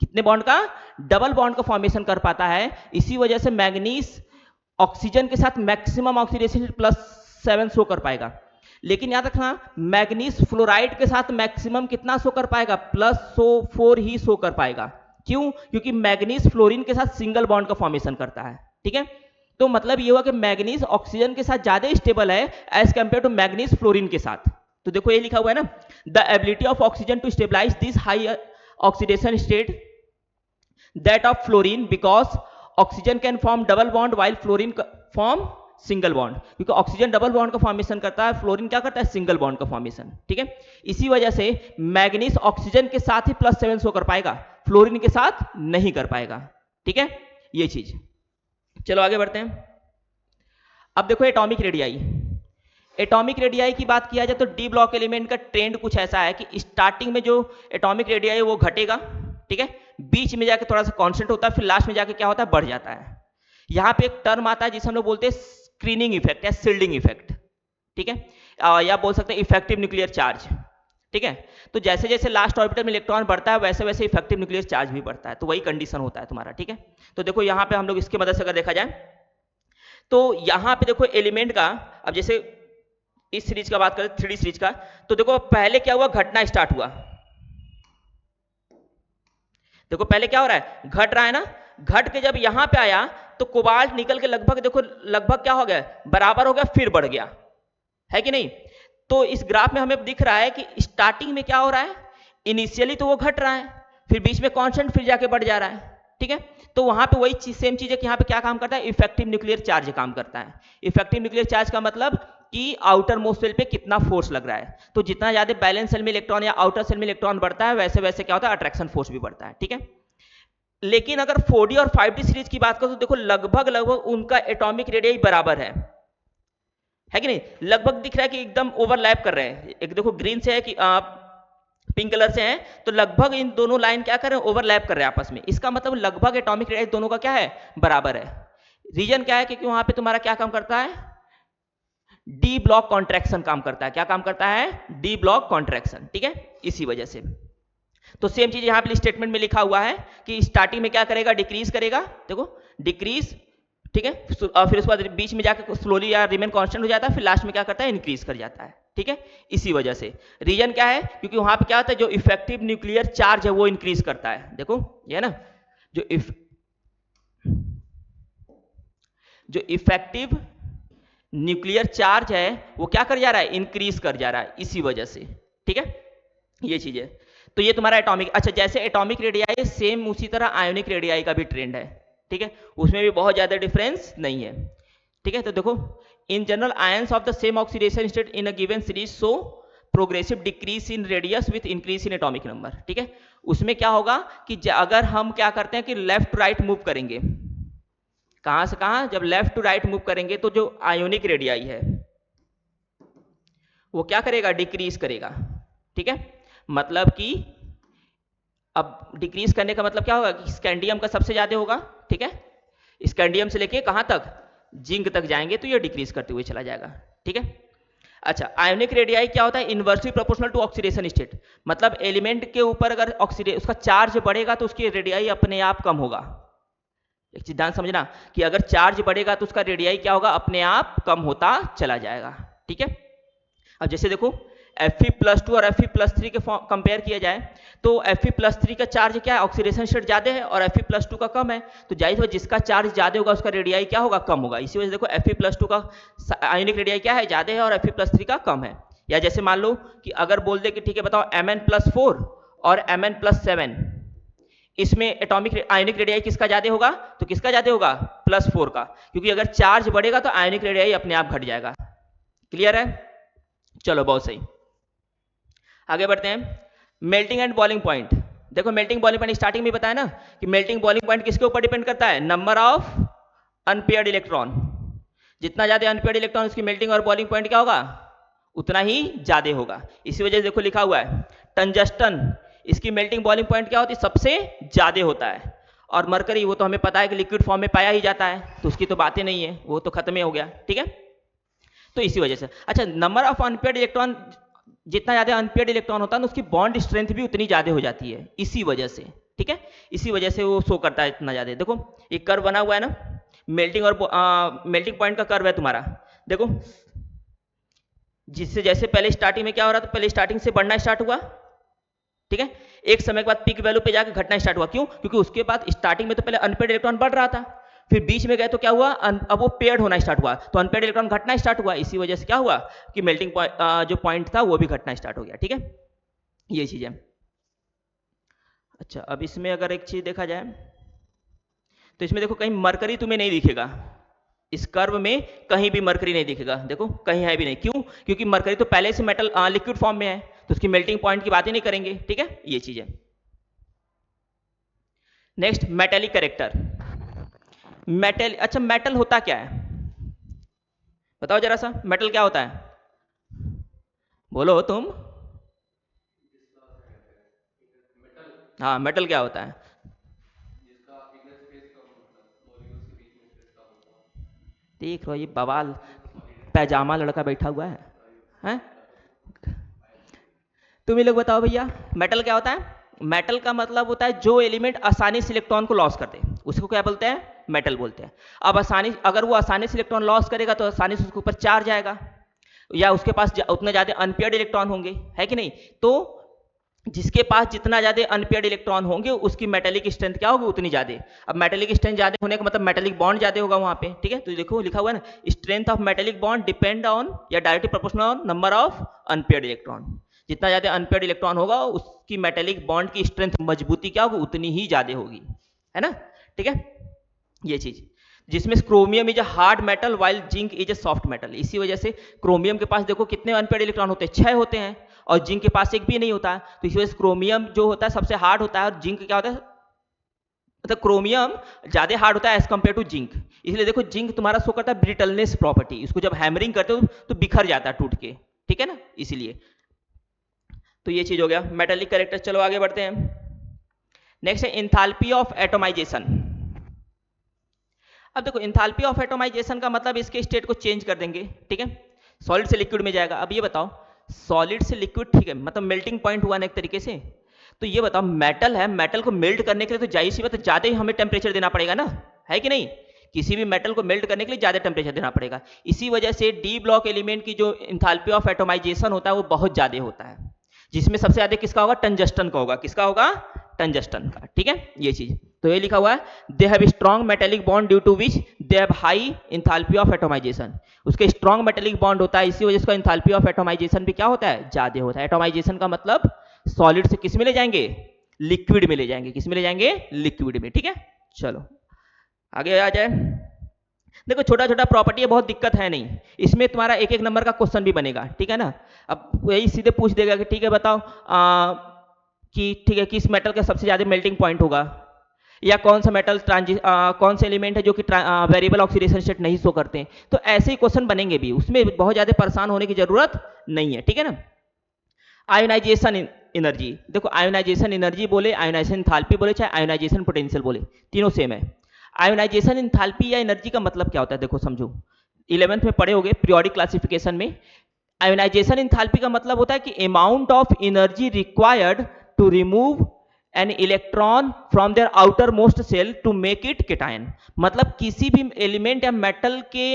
कितने बॉन्ड का? डबल बॉन्ड का फॉर्मेशन कर पाता है। इसी वजह से मैग्नीज ऑक्सीजन के साथ मैक्सिमम ऑक्सीडेशन +7 शो कर पाएगा। लेकिन याद रखना, मैग्नीज फ्लोराइड के साथ मैक्सिमम कितना शो कर पाएगा? +4 ही शो कर पाएगा। क्यों? क्योंकि मैग्नीज फ्लोरीन के साथ सिंगल बॉन्ड का फॉर्मेशन करता है। ठीक है, तो मतलब ये हुआ कि मैग्नीज ऑक्सीजन के साथ ज्यादा स्टेबल है as compare to manganese fluorine के साथ। तो देखो ये लिखा हुआ है ना, the ability of oxygen to stabilise this high oxidation state that of fluorine because oxygen can form double bond while fluorine form single bond. क्योंकि ऑक्सीजन डबल बॉन्ड का फॉर्मेशन करता है, फ्लोरीन क्या करता है? सिंगल बॉन्ड का फॉर्मेशन। ठीक है, इसी वजह से मैग्नीज ऑक्सीजन के साथ ही +7 शो कर पाएगा, फ्लोरीन के साथ नहीं कर पाएगा। ठीक है, ये चीज। चलो आगे बढ़ते हैं। अब देखो एटॉमिक रेडियाई। एटॉमिक रेडियाई की बात किया जाए तो डी ब्लॉक एलिमेंट का ट्रेंड कुछ ऐसा है कि स्टार्टिंग में जो एटॉमिक रेडियाई वो घटेगा, ठीक है, बीच में जाके थोड़ा सा कांस्टेंट होता है, फिर लास्ट में जाके क्या होता है? बढ़ जाता है। यहां पे एक टर्म आता है जिसे हम लोग बोलते हैं स्क्रीनिंग इफेक्ट या शिल्डिंग इफेक्ट। ठीक है, या बोल सकते हैं इफेक्टिव न्यूक्लियर चार्ज। ठीक है, तो जैसे जैसे लास्ट ऑर्बिटल में इलेक्ट्रॉन बढ़ता है वैसे वैसे इफेक्टिव न्यूक्लियर चार्ज भी बढ़ता है, तो वही कंडीशन होता है तुम्हारा। ठीक है, तो देखो यहां पे हम लोग इसकी मदद से अगर देखा जाए तो यहां पे देखो एलिमेंट का, अब जैसे इस सीरीज का बात करें 3D सीरीज का, तो देखो पहले क्या हुआ? घटना स्टार्ट हुआ। देखो पहले क्या हो रहा है? घट रहा है ना। घट के जब यहां पे आया तो कोबाल्ट निकल के लगभग देखो लगभग क्या हो गया? बराबर हो गया, फिर बढ़ गया, है कि नहीं? तो इस ग्राफ में हमें दिख रहा है कि स्टार्टिंग में क्या हो रहा है? इनिशियली तो वो घट रहा है, फिर बीच में कांस्टेंट, फिर जाके बढ़ जा रहा है। ठीक है, तो वहां पे वही चीज सेम चीज है कि यहाँ पे क्या काम करता है? इफेक्टिव न्यूक्लियर चार्ज काम करता है। इफेक्टिव न्यूक्लियर चार्ज का मतलब कि आउटर मोस्ट सेल पे कितना फोर्स लग रहा है। तो जितना ज्यादा बैलेंस सेल में इलेक्ट्रॉन या आउटर सेल में इलेक्ट्रॉन बढ़ता है वैसे वैसे क्या होता है? अट्रैक्शन फोर्स भी बढ़ता है। ठीक है, लेकिन अगर 4D और 5D सीरीज की बात करो तो देखो लगभग लगभग उनका एटॉमिक रेडियस बराबर है कि नहीं? लगभग दिख रहा है कि एकदम ओवरलैप कर रहे हैं। एक देखो ग्रीन से है कि पिंक कलर से है, तो लगभग इन दोनों लाइन क्या कर रहे हैं? ओवरलैप कर रहे हैं आपस में। इसका मतलब लगभग एटॉमिक रेडियस दोनों का क्या है? बराबर है। रीजन क्या है? क्योंकि वहां पे तुम्हारा क्या काम करता है? डी ब्लॉक कॉन्ट्रैक्शन काम करता है। क्या काम करता है? D block contraction. ठीक है, इसी वजह से। तो सेम चीज यहां पे स्टेटमेंट में लिखा हुआ है कि स्टार्टिंग में क्या करेगा? डिक्रीज करेगा। देखो डिक्रीज, ठीक है, फिर उसके बाद बीच में जाकर स्लोली या रिमेन कांस्टेंट हो जाता है, फिर लास्ट में क्या करता है? इंक्रीज कर जाता है। ठीक है, इसी वजह से। रीजन क्या है? क्योंकि वहां पे क्या होता है? जो इफेक्टिव न्यूक्लियर चार्ज है वो इंक्रीज करता है। देखो ये है ना, जो इफेक्टिव न्यूक्लियर चार्ज है वो क्या कर जा रहा है? इंक्रीज कर जा रहा है, इसी वजह से। ठीक है, ये चीज है। तो ये तुम्हारा एटॉमिक। अच्छा, जैसे एटॉमिक रेडियाई सेम उसी तरह आयोनिक रेडियाई का भी ट्रेंड है। ठीक है, उसमें भी बहुत ज्यादा डिफरेंस नहीं है। ठीक है, तो देखो in general ions of the same oxidation state in a given series so progressive decrease in radius with increase in atomic number. ठीक है, उसमें क्या होगा कि अगर हम क्या करते हैं कि लेफ्ट टू राइट मूव करेंगे, कहां से कहां? जब लेफ्ट टू राइट मूव करेंगे तो जो आयोनिक रेडियाई है वो क्या करेगा? डिक्रीज करेगा। ठीक है, मतलब कि अब डिक्रीज करने का मतलब क्या होगा कि स्कैंडियम का सबसे ज्यादा होगा। ठीक है, स्कैंडियम से लेके कहां तक? जिंक तक जाएंगे, तो ये डिक्रीज करते हुए चला जाएगा। ठीक है, अच्छा, आयोनिक रेडियाई क्या होता है? Inversely proportional to oxidation state. मतलब एलिमेंट के ऊपर अगर उसका चार्ज बढ़ेगा तो उसकी रेडियाई अपने आप कम होगा। एक चीज ध्यान समझना कि अगर चार्ज बढ़ेगा तो उसका रेडियाई क्या होगा? अपने आप कम होता चला जाएगा। ठीक है, अब जैसे देखो Fe+2 और Fe+3 के कंपेयर किया जाए तो Fe+3 का चार्ज क्या है? ऑक्सीडेशन स्टेट ज्यादा है और Fe+2 का कम है, तो जाहिर है जिसका चार्ज ज्यादा होगा उसका रेडियाई क्या होगा? कम होगा। इसी वजह से देखो Fe+2 का आयोनिक रेडियाई क्या है? ज्यादा है, और Fe+3 का कम है। या जैसे मान लो कि अगर बोल दे कि ठीक है बताओ Mn+4 और Mn+7, इसमें एटॉमिक आयोनिक रेडियाई किसका ज्यादा होगा? तो किसका ज्यादा होगा? +4 का, क्योंकि अगर चार्ज बढ़ेगा तो आयोनिक रेडियाई अपने आप घट जाएगा। क्लियर है? चलो बहुत सही, आगे बढ़ते हैं। Melting and boiling point. देखो मेल्टिंग बॉइलिंग पॉइंट स्टार्टिंग में बताया ना कि मेल्टिंग बॉइलिंग पॉइंट किसके ऊपर डिपेंड करता है? Number of unpaired electron. जितना ज्यादा अनपेयर्ड इलेक्ट्रॉन उसकी मेल्टिंग और बॉइलिंग पॉइंट क्या होगा? उतना ही ज्यादा होगा। इसी वजह से देखो लिखा हुआ है टंजस्टन, इसकी मेल्टिंग बॉइलिंग पॉइंट क्या होती है? सबसे ज्यादा होता है। और मरकरी वो तो हमें पता है कि लिक्विड फॉर्म में पाया ही जाता है, तो उसकी तो बातें नहीं है, वो तो खत्म ही हो गया। ठीक है, तो इसी वजह से अच्छा नंबर ऑफ अनपेयर्ड इलेक्ट्रॉन, जितना ज़्यादा अनपेयर्ड इलेक्ट्रॉन होता है ना उसकी बॉन्ड स्ट्रेंथ भी उतनी ज़्यादा हो जाती है, इसी वजह से। ठीक है, इसी वजह से वो शो करता है इतना ज़्यादा। देखो एक कर्व बना हुआ है ना, मेल्टिंग और मेल्टिंग पॉइंट का कर्व है तुम्हारा, देखो जिससे जैसे पहले स्टार्टिंग में क्या हो रहा था, पहले स्टार्टिंग से बढ़ना स्टार्ट हुआ। ठीक है, एक समय के बाद पीक वैल्यू पे जाकर घटना स्टार्ट हुआ, क्यों? क्योंकि उसके बाद स्टार्टिंग में तो पहले अनपेयर्ड इलेक्ट्रॉन बढ़ रहा था, फिर बीच में गए तो क्या हुआ, अब वो पेयर्ड होना स्टार्ट हुआ, तो अनपेयर्ड इलेक्ट्रॉन घटना स्टार्ट हुआ, इसी वजह से क्या हुआ कि मेल्टिंग पॉइंट जो पॉइंट था वो भी घटना स्टार्ट हो गया। ठीक है, ये चीज है। अच्छा अब इसमें अगर एक चीज देखा जाए तो इसमें देखो कहीं मरकरी तुम्हें नहीं दिखेगा, इस कर्व में कहीं भी मरकरी नहीं दिखेगा, देखो कहीं है भी नहीं, क्यों? क्योंकि मरकरी तो पहले से मेटल लिक्विड फॉर्म में है, तो उसकी मेल्टिंग पॉइंट की बात ही नहीं करेंगे। ठीक है, ये चीज है। Next metallic character. मेटल, अच्छा मेटल होता क्या है बताओ जरा सा, मेटल क्या होता है, बोलो तुम। हाँ मेटल क्या होता है, देख रहे हो ये बवाल पैजामा लड़का बैठा हुआ है? तुम ही लोग बताओ भैया, मेटल क्या होता है? मेटल का मतलब होता है जो एलिमेंट आसानी से इलेक्ट्रॉन को लॉस कर दे, उसको क्या बोलते हैं, मेटल बोलते हैं। अब आसानी, अगर वो आसानी से इलेक्ट्रॉन लॉस करेगा तो आसानी से उसके ऊपर चार्ज आएगा, या उसके पास उतने ज्यादा अनपेयर्ड इलेक्ट्रॉन होंगे, है कि नहीं? तो जिसके पास जितना ज्यादा अनपेयर्ड इलेक्ट्रॉन होंगे उसकी मेटेलिक स्ट्रेंथ क्या होगी, उतनी ज्यादा। अब मेटेलिक स्ट्रेंथ ज्यादा होने का मतलब मेटेलिक बॉन्ड ज्यादा होगा वहां पे। ठीक है, तो देखो लिखा हुआ है ना, strength of metallic bond depend on या directly proportional on number of unpaired electron. जितना ज्यादा अनपेयर्ड इलेक्ट्रॉन होगा उसकी मेटेलिक बॉन्ड की स्ट्रेंथ मजबूती क्या होगी, उतनी ही ज्यादा होगी, है ना? ठीक है, ये चीज, जिसमें chromium is a hard metal while zinc is a soft metal, इसी वजह से क्रोमियम के पास देखो कितने अनपेयर्ड इलेक्ट्रॉन होते हैं, 6 होते हैं, और जिंक के पास एक भी नहीं होता, तो इसी वजह से क्रोमियम जो होता है सबसे हार्ड होता है, और जिंक क्या होता है, मतलब क्रोमियम ज्यादा हार्ड होता है एज कंपेयर टू जिंक। इसलिए देखो जिंक तुम्हारा शो करता है ब्रिटलनेस प्रॉपर्टी, इसको जब हैमरिंग करते हो तो बिखर जाता है टूट के। ठीक है ना, इसीलिए। तो ये चीज हो गया मेटेलिक कैरेक्टर। चलो आगे बढ़ते हैं। नेक्स्ट है इंथैल्पी ऑफ एटोमाइजेशन। अब देखो इंथैल्पी ऑफ एटोमाइजेशन का मतलब इसके स्टेट को चेंज कर देंगे। ठीक है, सॉलिड से लिक्विड में जाएगा। अब ये बताओ, सॉलिड से लिक्विड, ठीक है, मतलब मेल्टिंग पॉइंट हुआ ना एक तरीके से। तो ये बताओ मेटल है, मेटल को मेल्ट करने के लिए तो जाहिर सी बात है ज्यादा ही हमें टेम्परेचर देना पड़ेगा ना, है कि नहीं? किसी भी मेटल को मेल्ट करने के लिए ज्यादा टेम्परेचर देना पड़ेगा। इसी वजह से डी ब्लॉक एलिमेंट की जो इंथैल्पी ऑफ एटोमाइजेशन होता है वो बहुत ज्यादा होता है, जिसमें सबसे ज्यादा किसका होगा, टंजस्टन का होगा। किसका होगा, टंजस्टन का। ठीक है, ये चीज तो ये लिखा हुआ है, they have strong metallic bond due to which they have high enthalpy of atomisation. उसके स्ट्रॉन्ग मेटेलिक बॉन्ड होता है, इसी वजह से उसका इंथैल्पी ऑफ एटोमाइजेशन भी क्या होता है, ज्यादा होता है। एटोमाइजेशन का मतलब सॉलिड से किस में ले जाएंगे, लिक्विड में ले जाएंगे। किस में ले जाएंगे, लिक्विड में। ठीक है, चलो आगे आ जाए। देखो छोटा छोटा प्रॉपर्टी है, बहुत दिक्कत है नहीं, इसमें तुम्हारा एक एक नंबर का क्वेश्चन भी बनेगा। ठीक है ना, अब यही सीधे पूछ देगा कि ठीक है बताओ कि ठीक है किस मेटल का सबसे ज्यादा मेल्टिंग पॉइंट होगा, या कौन सा मेटल कौन से एलिमेंट है जो कि वेरिएबल ऑक्सीडेशन स्टेट नहीं शो करते हैं। तो ऐसे ही क्वेश्चन बनेंगे भी, उसमें बहुत ज्यादा परेशान होने की जरूरत नहीं है। ठीक है ना। आयोनाइजेशन एनर्जी, देखो आयोनाइजेशन एनर्जी बोले, आयोनाइजेशन एंथैल्पी बोले, चाहे आयोनाइजेशन पोटेंशियल बोले, तीनों सेम है। आयोनाइजेशन एंथैल्पी या एनर्जी का मतलब क्या होता है, देखो समझो, 11th में पढ़े होगे पीरियोडिक क्लासिफिकेशन में। आयोनाइजेशन एंथैल्पी का मतलब होता है कि amount of energy required to remove an electron from their outermost shell to make it cation. मतलब किसी भी एलिमेंट या मेटल के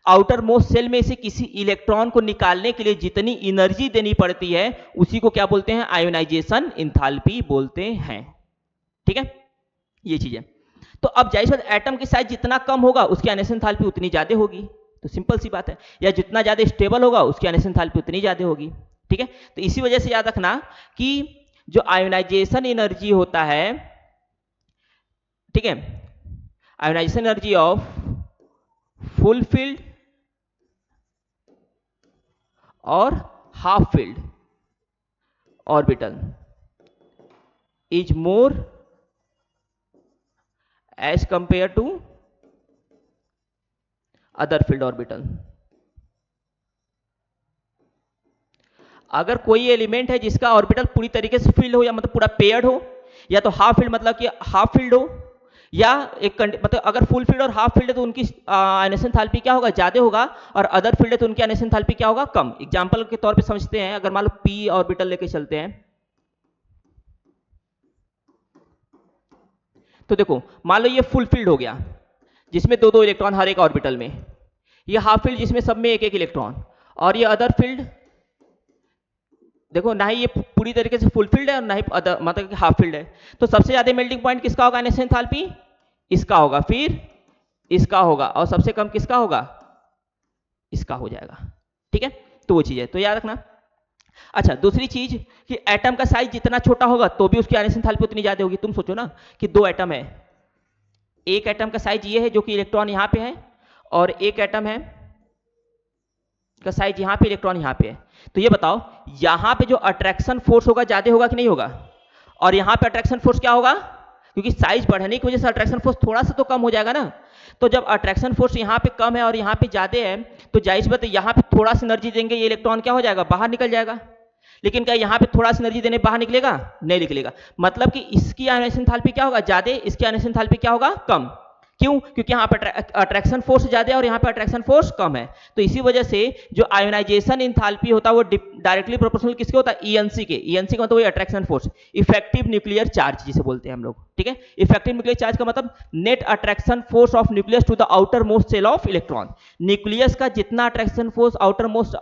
आउटर मोस्ट सेल में से किसी इलेक्ट्रॉन को निकालने के लिए जितनी एनर्जी देनी पड़ती है उसी को क्या बोलते हैं, आयोनाइजेशन एंथैल्पी बोलते हैं। ठीक है, ये चीज है। तो अब जाहिर सी बात एटम की साइज जितना कम होगा उसकी आयोनाइजेशन एंथैल्पी उतनी ज्यादा होगी, तो सिंपल सी बात है। या जितना ज्यादा स्टेबल होगा उसकी आयोनाइजेशन एंथैल्पी उतनी ज्यादा होगी। ठीक है, तो इसी वजह से याद रखना कि जो आयोनाइजेशन एनर्जी होता है, ठीक है, ionisation energy of full filled और half filled orbital is more as compare to other filled orbital. अगर कोई एलिमेंट है जिसका ऑर्बिटल पूरी तरीके से फील्ड हो, या मतलब पूरा पेयर्ड हो, या तो हाफ फील्ड मतलब कि हाफ फील्ड हो, या मतलब अगर फुल फील्ड और हाफ फील्ड है तो उनकी आयनेशन एंथैल्पी क्या होगा, ज्यादा होगा, और अदर फील्ड है तो उनकी आयनेशन एंथैल्पी क्या होगा, कम। एग्जांपल के तौर पे समझते हैं, अगर मान लो पी ऑर्बिटल लेके चलते हैं, तो देखो मान लो ये फुल फील्ड हो गया जिसमें दो दो इलेक्ट्रॉन हर एक ऑर्बिटल में, ये हाफ फील्ड जिसमें सब में एक एक इलेक्ट्रॉन, और ये अदर फील्ड देखो ना ही ये पूरी तरीके से फुलफिल्ड है और ना ही मतलब कि हाफ फील्ड है। तो सबसे ज्यादा मेल्टिंग पॉइंट किसका होगा आयनेशन एंथैल्पी, इसका होगा, फिर इसका होगा, और सबसे कम किसका होगा, इसका हो जाएगा। ठीक है, तो वो चीज है, तो याद रखना। अच्छा, दूसरी चीज कि एटम का साइज जितना छोटा होगा तो भी उसकी आयनेशन एंथैल्पी उतनी ज्यादा होगी। तुम सोचो ना कि दो एटम है, एक एटम का साइज ये है जो कि इलेक्ट्रॉन यहां पे है, और एक एटम है का साइज यहाँ पे, इलेक्ट्रॉन यहाँ पे है। तो ये बताओ यहाँ पे जो अट्रैक्शन फोर्स होगा ज्यादा होगा कि नहीं होगा, और यहाँ पे अट्रैक्शन फोर्स क्या होगा, क्योंकि साइज बढ़ने की वजह से अट्रैक्शन फोर्स थोड़ा सा तो कम हो जाएगा ना। तो जब अट्रैक्शन फोर्स यहाँ पे कम है और यहाँ पे ज्यादा है, तो जाहिर सी बात है यहाँ पे थोड़ा सी एनर्जी देंगे, ये इलेक्ट्रॉन क्या हो जाएगा, बाहर निकल जाएगा। लेकिन क्या यहाँ पे थोड़ा सी एनर्जी देने बाहर निकलेगा, नहीं निकलेगा। मतलब कि इसकी आयनेशन एंथैल्पी क्या होगा, ज्यादा, इसकी आयनेशन एंथैल्पी क्या होगा, कम। क्यों, क्योंकि यहाँ पर अट्रैक्शन फोर्स ज्यादा है और यहाँ पे अट्रैक्शन फोर्स कम है। तो इसी वजह से जो आयोनाइजेशन इंथैल्पी होता है वो डायरेक्टली प्रोपोर्शनल किसके होता है, ईएनसी के। ईएनसी का मतलब वही attraction force, effective nuclear charge जिसे बोलते हैं हम लोग। ठीक है, इफेक्टिव न्यूक्लियर चार्ज का मतलब net attraction force of nucleus to the outermost shell of electron. Nucleus का जितना attraction force outermost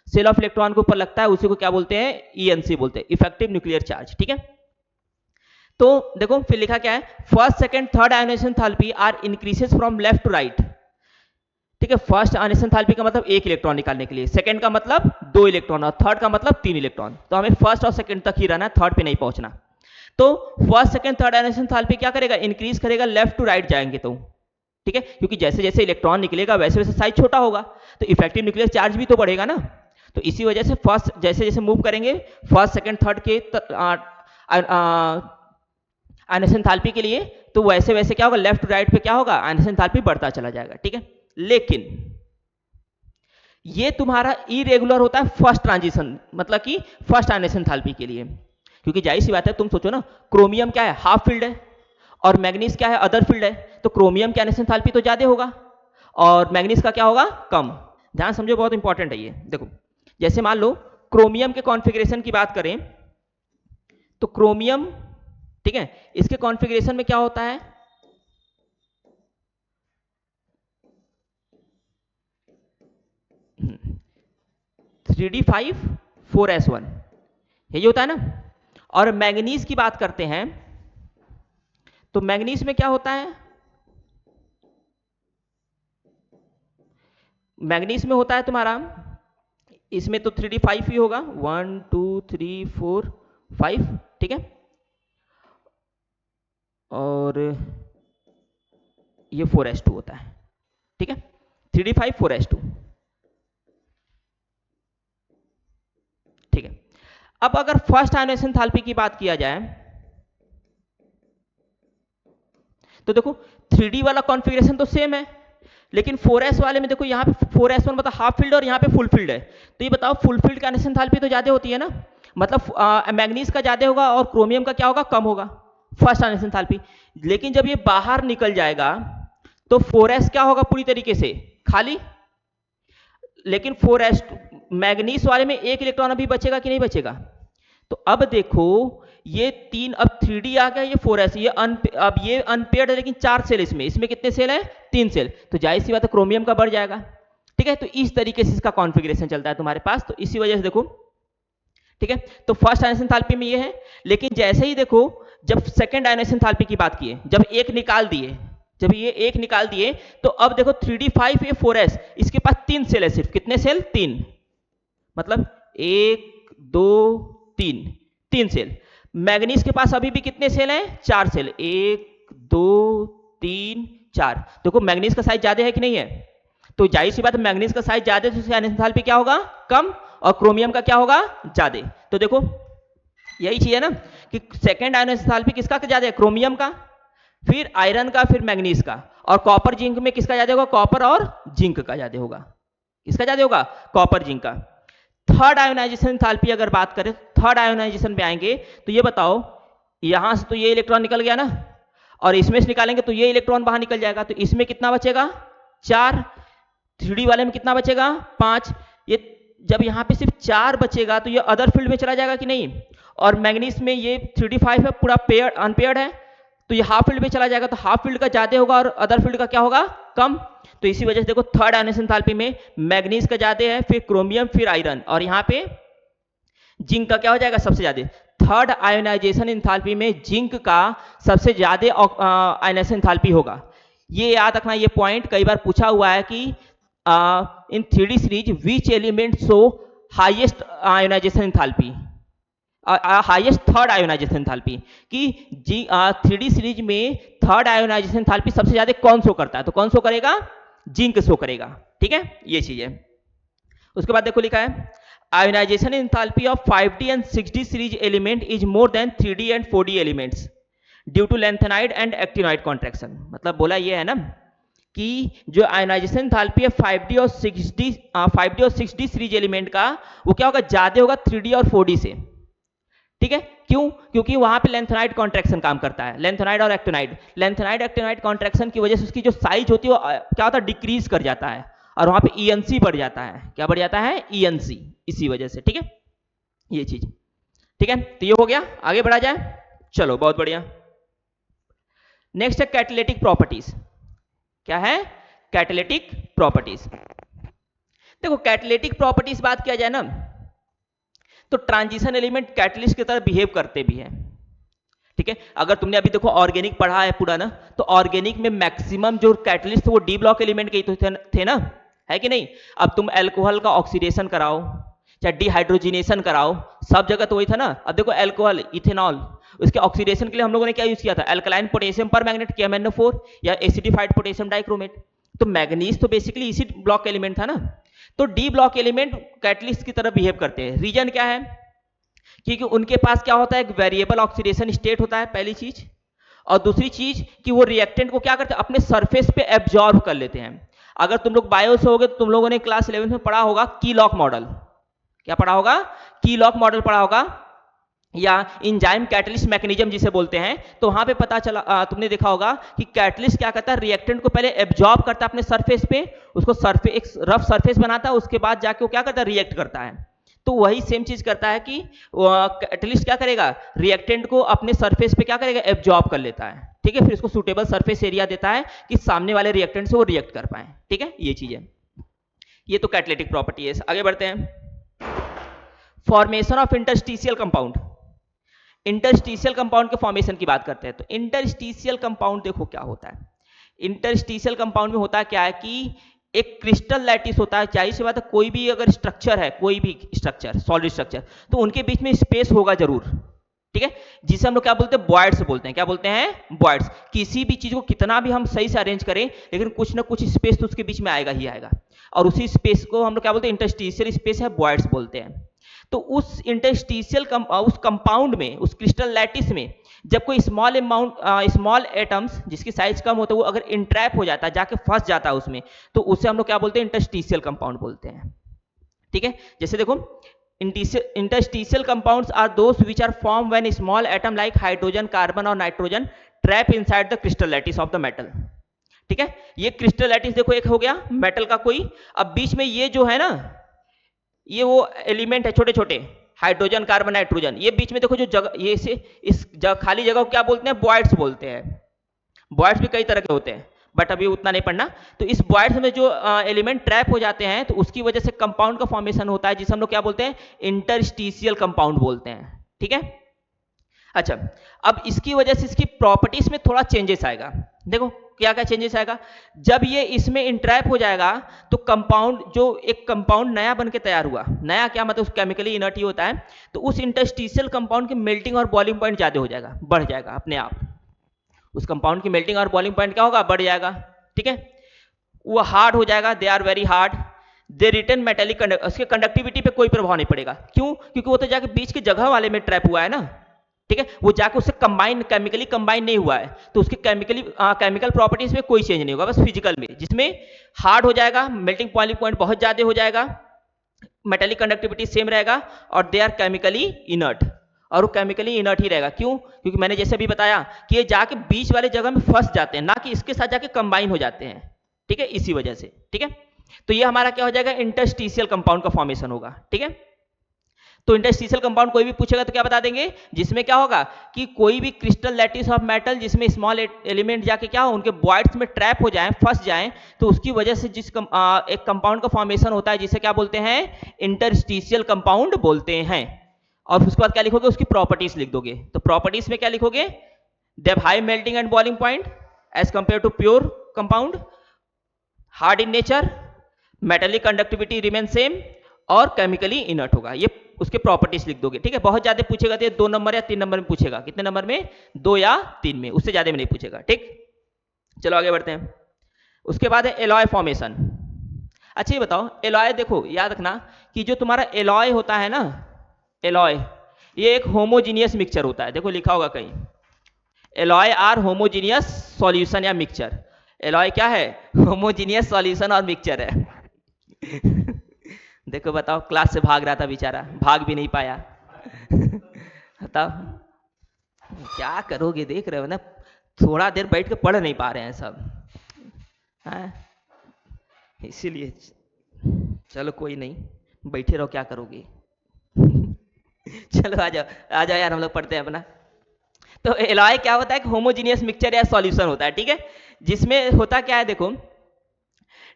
shell of electron के ऊपर लगता है उसी को क्या बोलते हैं, ईएनसी बोलते हैं, इफेक्टिव न्यूक्लियर चार्ज। ठीक है, तो देखो फिर लिखा क्या है, first second third ionisation enthalpy are increases from left to right. ठीक है, फर्स्ट आयोनाइजेशन एंथैल्पी का मतलब एक इलेक्ट्रॉन निकालने के लिए, सेकंड का मतलब दो इलेक्ट्रॉन, और थर्ड का मतलब तीन इलेक्ट्रॉन। तो हमें फर्स्ट और सेकंड तक ही रहना है, थर्ड पे नहीं पहुंचना। तो first second third ionisation enthalpy क्या करेगा, इंक्रीज करेगा लेफ्ट टू राइट जाएंगे तो। ठीक है, क्योंकि जैसे जैसे इलेक्ट्रॉन निकलेगा वैसे वैसे साइज छोटा होगा, तो इफेक्टिव न्यूक्लियर चार्ज भी तो बढ़ेगा ना। तो इसी वजह से फर्स्ट जैसे जैसे मूव करेंगे फर्स्ट सेकंड थर्ड के आयनेशन एंथैल्पी के लिए, तो वैसे वैसे क्या होगा, लेफ्ट टू राइट पे क्या होगा, आयनेशन एंथैल्पी बढ़ता चला जाएगा। ठीक है, लेकिन ये तुम्हारा इरेगुलर होता है फर्स्ट ट्रांजिशन, मतलब कि फर्स्ट आयनेशन एंथैल्पी के लिए। क्योंकि जाहिर सी बात है, तुम सोचो ना, क्रोमियम क्या है, हाफ फील्ड है, और मैग्नीज क्या है, अदर फील्ड है। तो क्रोमियम की आयनेशन एंथैल्पी तो ज्यादा होगा और मैग्नीज का क्या होगा, कम। ध्यान समझो, बहुत इंपॉर्टेंट है ये। देखो जैसे मान लो क्रोमियम के कॉन्फ़िगरेशन की बात करें, तो क्रोमियम, ठीक है, इसके कॉन्फ़िगरेशन में क्या होता है, थ्री डी 5 4s1, यही होता है ना। और मैंगनीज की बात करते हैं, तो मैंगनीज में क्या होता है, मैंगनीज में होता है तुम्हारा, इसमें तो 3d5 ही होगा, 1 2 3 4 5। ठीक है, और ये 4s2 होता है। ठीक है, 3d5 4s2। ठीक है, अब अगर फर्स्ट आयनेशन एंथैल्पी की बात किया जाए, तो देखो 3d वाला कॉन्फ़िगरेशन तो सेम है, लेकिन 4s वाले में देखो यहाँ पे 4s1 मतलब हाफ फील्ड और यहाँ पे फुल फील्ड है। तो ये बताओ फुल फील्ड का आयनेशन एंथैल्पी तो ज्यादा होती है ना, मतलब मैग्नीज का ज्यादा होगा और क्रोमियम का क्या होगा, कम होगा फर्स्ट आयनेशन एंथैल्पी। लेकिन जब ये बाहर निकल जाएगा तो 4s क्या होगा, पूरी तरीके से खाली। लेकिन 4s मैग्नीज वाले में एक इलेक्ट्रॉन अभी बचेगा कि नहीं बचेगा। तो अब देखो ये तीन, अब 3d आ गया, ये 4s, ये अब ये अनपेयर्ड है, लेकिन 4 सेल इसमें, इसमें कितने सेल है, 3 सेल। तो जाहिर सी बात है क्रोमियम का बढ़ जाएगा। ठीक है, तो इस तरीके से इसका कॉन्फ़िगरेशन चलता है तुम्हारे पास। तो इसी वजह से देखो, ठीक है, तो फर्स्ट आयनेशन एंथैल्पी में ये है। लेकिन जैसे ही देखो जब सेकंड आयनेशन एंथैल्पी की बात किए, जब एक निकाल दिए, जब ये एक निकाल दिए, तो अब देखो 3d5 ये 4s, इसके पास 3 सेल है सिर्फ, कितने सेल, 3, मतलब 1 2 3, 3 सेल। मैग्नीज के पास अभी भी कितने सेल हैं, 4 सेल, 1 2 3 4। देखो मैग्नीज का साइज ज्यादा है कि नहीं है, तो जाहिर सी बात है मैग्नीज का साइज ज्यादा, तो उसकी आयनेशन एंथैल्पी क्या होगा, कम, और क्रोमियम का क्या होगा, ज्यादा। तो देखो यही चीज है ना कि सेकंड आयनेशन एंथैल्पी किसका ज्यादा है, क्रोमियम का, फिर आयरन का, फिर मैग्नीज का, और कॉपर जिंक में किसका ज्यादा होगा, कॉपर और जिंक का ज्यादा होगा। किसका ज्यादा होगा, कॉपर जिंक का। थर्ड आयोनाइजेशन एंथैल्पी अगर बात करें, थर्ड आयोनाइजेशन पे आएंगे, तो ये बताओ यहां से तो ये इलेक्ट्रॉन निकल गया ना, और इसमें से निकालेंगे तो ये इलेक्ट्रॉन बाहर निकल जाएगा, तो इसमें कितना बचेगा 4, 3D वाले में कितना बचेगा 5। ये जब यहाँ पे सिर्फ 4 बचेगा तो ये अदर फील्ड में चला जाएगा कि नहीं, और मैग्नीज में ये 3D5 है, पूरा पेयर अनपेयर्ड है, तो ये हाफ फील्ड में चला जाएगा, तो हाफ फील्ड का ज्यादा होगा और अदर फील्ड का क्या होगा कम। तो इसी वजह से देखो थर्ड आयोनाइजेशन एंथैल्पी में मैग्नीज का ज्यादा है, फिर क्रोमियम, फिर आयरन, और यहाँ पे जिंक का क्या हो जाएगा सबसे ज्यादा। थर्ड आयोनाइजेशन एंथैल्पी में जिंक का सबसे ज्यादा आयोनाइजेशन एंथैल्पी होगा। ये याद रखना, ये पॉइंट कई बार पूछा हुआ है कि इन 3D series which element show highest ionisation enthalpy, highest third ionisation enthalpy, कि 3D सीरीज में थर्ड आयोनाइजेशन एंथैल्पी सबसे ज्यादा कौन शो करता है, तो कौन शो करेगा जिंक शो करेगा। ठीक है, ये चीज है। उसके बाद देखो लिखा है ionisation enthalpy of 5D and 6D series element is more than 3D and 4D elements due to lanthanide and actinoid contraction. मतलब बोला ये है ना कि जो आयोनाइजेशन एंथैल्पी है 5D और 6D सीरीज एलिमेंट का, वो क्या होगा ज्यादा होगा 3D और 4D से। ठीक है, क्यों, क्योंकि वहां पे लैंथेनाइड कॉन्ट्रैक्शन काम करता है, लैंथेनाइड और एक्टिनोइड। लैंथेनाइड एक्टिनोइड कॉन्ट्रैक्शन की वजह से उसकी जो साइज होती है वो क्या होता है डिक्रीज कर जाता है, और वहां पे ENC बढ़ जाता है। क्या बढ़ जाता है ENC, इसी वजह से। ठीक है, ये चीज। ठीक है, तो ये हो गया, आगे बढ़ा जाए। चलो बहुत बढ़िया। नेक्स्ट है कैटालिटिक प्रॉपर्टीज। क्या है कैटालिटिक प्रॉपर्टीज। देखो कैटालिटिक प्रॉपर्टीज बात किया जाए ना, तो ट्रांजिशन एलिमेंट कैटलिस्ट की तरह बिहेव करते भी हैं। ठीक है, अगर तुमने अभी देखो ऑर्गेनिक पढ़ा है पूरा ना, तो ऑर्गेनिक में मैक्सिमम जो कैटलिस्ट वो डी ब्लॉक एलिमेंट के तो थे ना, है कि नहीं। अब तुम अल्कोहल का ऑक्सीडेशन कराओ, चाहे डिहाइड्रोजिनेशन कराओ, सब जगह तो वही था ना। अब देखो अल्कोहल, इथेनॉल, उसके ऑक्सीडेशन के लिए हम लोगों ने क्या यूज किया था, अल्कलाइन पोटेशियम पर मैग्नेट KMnO4 या एसिडिफाइड पोटेशियम डाइक्रोमेट। तो मैग्नीज तो बेसिकली इसी ब्लॉक एलिमेंट था ना। तो डी ब्लॉक एलिमेंट कैटलिस्ट की तरह बिहेव करते हैं। रीजन क्या है, क्योंकि उनके पास क्या होता है एक वेरिएबल ऑक्सीडेशन स्टेट होता है, पहली चीज। और दूसरी चीज कि वो रिएक्टेंट को क्या करते हैं अपने सरफेस पे एब्जॉर्ब कर लेते हैं। अगर तुम लोग बायो से होगे तो तुम लोगों ने क्लास 11 में पढ़ा होगा की लॉक मॉडल। क्या पढ़ा होगा, की लॉक मॉडल पढ़ा होगा, या इंजाइम कैटलिस्ट मैकेनिज्म जिसे बोलते हैं। तो वहां पे पता चला, तुमने देखा होगा कि कैटलिस्ट क्या करता है रिएक्टेंट को पहले एब्जॉर्ब करता है अपने सरफेस पे, उसको सरफेस एक रफ सरफेस बनाता है, उसके बाद जाके वो क्या करता है रिएक्ट करता है। तो वही सेम चीज करता है कि कैटलिस्ट क्या करेगा रिएक्टेंट को अपने सरफेस पे क्या करेगा एब्जॉर्ब कर लेता है। ठीक है, फिर उसको सुटेबल सरफेस एरिया देता है कि सामने वाले रिएक्टेंट से वो रिएक्ट कर पाए। ठीक है, ये चीज है। ये तो कैटालिटिक प्रॉपर्टी है। आगे बढ़ते हैं। Formation of interstitial compound. Interstitial compound के फॉर्मेशन की बात करते हैं। तो इंटरस्टिशियल कंपाउंड देखो क्या होता है। इंटरस्टिशियल कंपाउंड में होता क्या है कि एक क्रिस्टल लैटिस होता है। जाहिर सी बात है कोई भी अगर स्ट्रक्चर है, कोई भी स्ट्रक्चर सॉलिड स्ट्रक्चर, तो उनके बीच में स्पेस होगा जरूर। ठीक है, जिसे हम लोग क्या बोलते हैं बॉयड्स बोलते हैं। क्या बोलते हैं बॉयड्स। किसी भी चीज को कितना भी हम सही से अरेंज करें, लेकिन कुछ ना कुछ स्पेस तो उसके बीच में आएगा ही आएगा, और उसी स्पेस को हम लोग क्या बोलते हैं इंटरस्टिशियल स्पेस है, बॉयड्स बोलते हैं। तो उस इंटरस्टिशियल उस कंपाउंड में, उस क्रिस्टल लैटिस में जब कोई स्मॉल एटम्स जिसकी साइज कम होता है वो अगर इंट्रैप हो जाता है, जाके फंस जाता है उसमें, तो उसे हम लोग क्या बोलते हैं इंटरस्टिशियल कंपाउंड बोलते हैं। ठीक है, जैसे देखो interstitial compounds are those which are formed when a small atom like hydrogen, carbon और nitrogen trap inside the crystal lattice of the metal। ठीक है, ये क्रिस्टल लैटिस देखो एक हो गया मेटल का कोई। अब बीच में ये जो है ना, ये वो एलिमेंट है छोटे छोटे, हाइड्रोजन, कार्बन, नाइट्रोजन। ये बीच में देखो जो जगह, ये से इस खाली जगह को क्या बोलते हैं बॉयड्स बोलते हैं। बॉयड्स भी कई तरह के होते हैं, बट अभी उतना नहीं पढ़ना। तो इस बॉयड्स में जो एलिमेंट ट्रैप हो जाते हैं, तो उसकी वजह से कंपाउंड का फॉर्मेशन होता है, जिसे हम लोग क्या बोलते हैं इंटरस्टिशियल कंपाउंड बोलते हैं। ठीक है, अच्छा, अब इसकी वजह से इसकी प्रॉपर्टीज में थोड़ा चेंजेस आएगा। देखो क्या क्या चेंजेस आएगा, जब ये इसमें इंट्रैप हो जाएगा तो कंपाउंड, जो एक कंपाउंड नया बन के तैयार हुआ, नया क्या मतलब केमिकली इनर्ट ही होता है, तो उस इंटरस्टिशियल कंपाउंड की मेल्टिंग और बॉइलिंग पॉइंट ज्यादा हो जाएगा, बढ़ जाएगा अपने आप। उस कंपाउंड की मेल्टिंग और बॉइलिंग पॉइंट क्या होगा, बढ़ जाएगा। ठीक है, वो हार्ड हो जाएगा, they are very hard, they return metallic, उसके कंडक्टिविटी पे कोई प्रभाव नहीं पड़ेगा। क्यों, क्योंकि वो तो जाके बीच की जगह वाले में ट्रैप हुआ है ना। ठीक है, वो जाके उससे कंबाइन, केमिकली कंबाइन नहीं हुआ है, तो उसके केमिकल प्रॉपर्टीज में कोई चेंज नहीं होगा, बस फिजिकल में, जिसमें हार्ड हो जाएगा, मेल्टिंग बॉइलिंग पॉइंट बहुत ज्यादा हो जाएगा, मेटेलिक कंडक्टिविटी सेम रहेगा, और दे आर केमिकली इनर्ट। और वो केमिकली इनर्ट ही रहेगा। क्यों? क्योंकि मैंने जैसे अभी बताया कि ये जाके बीच वाले जगह में फंस जाते हैं, ना कि इसके साथ जाके कंबाइन हो जाते हैं। ठीक है, इसी वजह से। ठीक है, तो ये हमारा क्या हो जाएगा, इंटरस्टिशियल कंपाउंड का फॉर्मेशन होगा। ठीक है, तो इंटरस्टिशियल कंपाउंड कोई भी पूछेगा तो क्या बता देंगे, जिसमें क्या होगा कि कोई भी क्रिस्टल लैटिस ऑफ मेटल जिसमें स्मॉल एलिमेंट जाके क्या हो, उनके बॉइड्स में ट्रैप हो जाएं, फंस जाएं, तो उसकी वजह से एक कंपाउंड का फॉर्मेशन होता है जिसे क्या बोलते हैं, इंटरस्टिशियल कंपाउंड बोलते हैं। और उसके बाद क्या लिखोगे, उसकी प्रॉपर्टीज लिख दोगे। तो प्रॉपर्टीज में क्या लिखोगे, they have high melting and boiling point as compare to pure compound, hard in nature, metallic conductivity remain same, और केमिकली इनर्ट होगा। ये उसके प्रॉपर्टीज लिख दोगे। ठीक है, बहुत ज्यादा पूछेगा तो 2 नंबर या 3 नंबर में पूछेगा। कितने नंबर में, 2 या 3 में, उससे ज्यादा में नहीं पूछेगा। ठीक, चलो आगे बढ़ते हैं। उसके बाद है एलॉय फॉर्मेशन। अच्छा ये बताओ, एलॉय देखो याद रखना कि जो तुम्हारा एलॉय होता है ना, एलॉय ये एक होमोजीनियस मिक्सचर होता है। देखो लिखा होगा कहीं, एलॉय आर होमोजीनियस सॉल्यूशन या मिक्सचर। एलॉय क्या है, होमोजीनियस सॉल्यूशन और मिक्सचर है। देखो बताओ, क्लास से भाग रहा था बेचारा, भाग भी नहीं पाया। बताओ क्या करोगे, देख रहे हो ना, थोड़ा देर बैठ के पढ़ नहीं पा रहे हैं सब, हाँ इसीलिए। चलो कोई नहीं, बैठे रहो, क्या करोगे। चलो आ जाओ आ जाओ यार, हम लोग पढ़ते हैं अपना। तो एलॉय क्या होता है, कि होमोजीनियस मिक्सचर या सॉल्यूशन होता है। ठीक है, जिसमें होता क्या है, देखो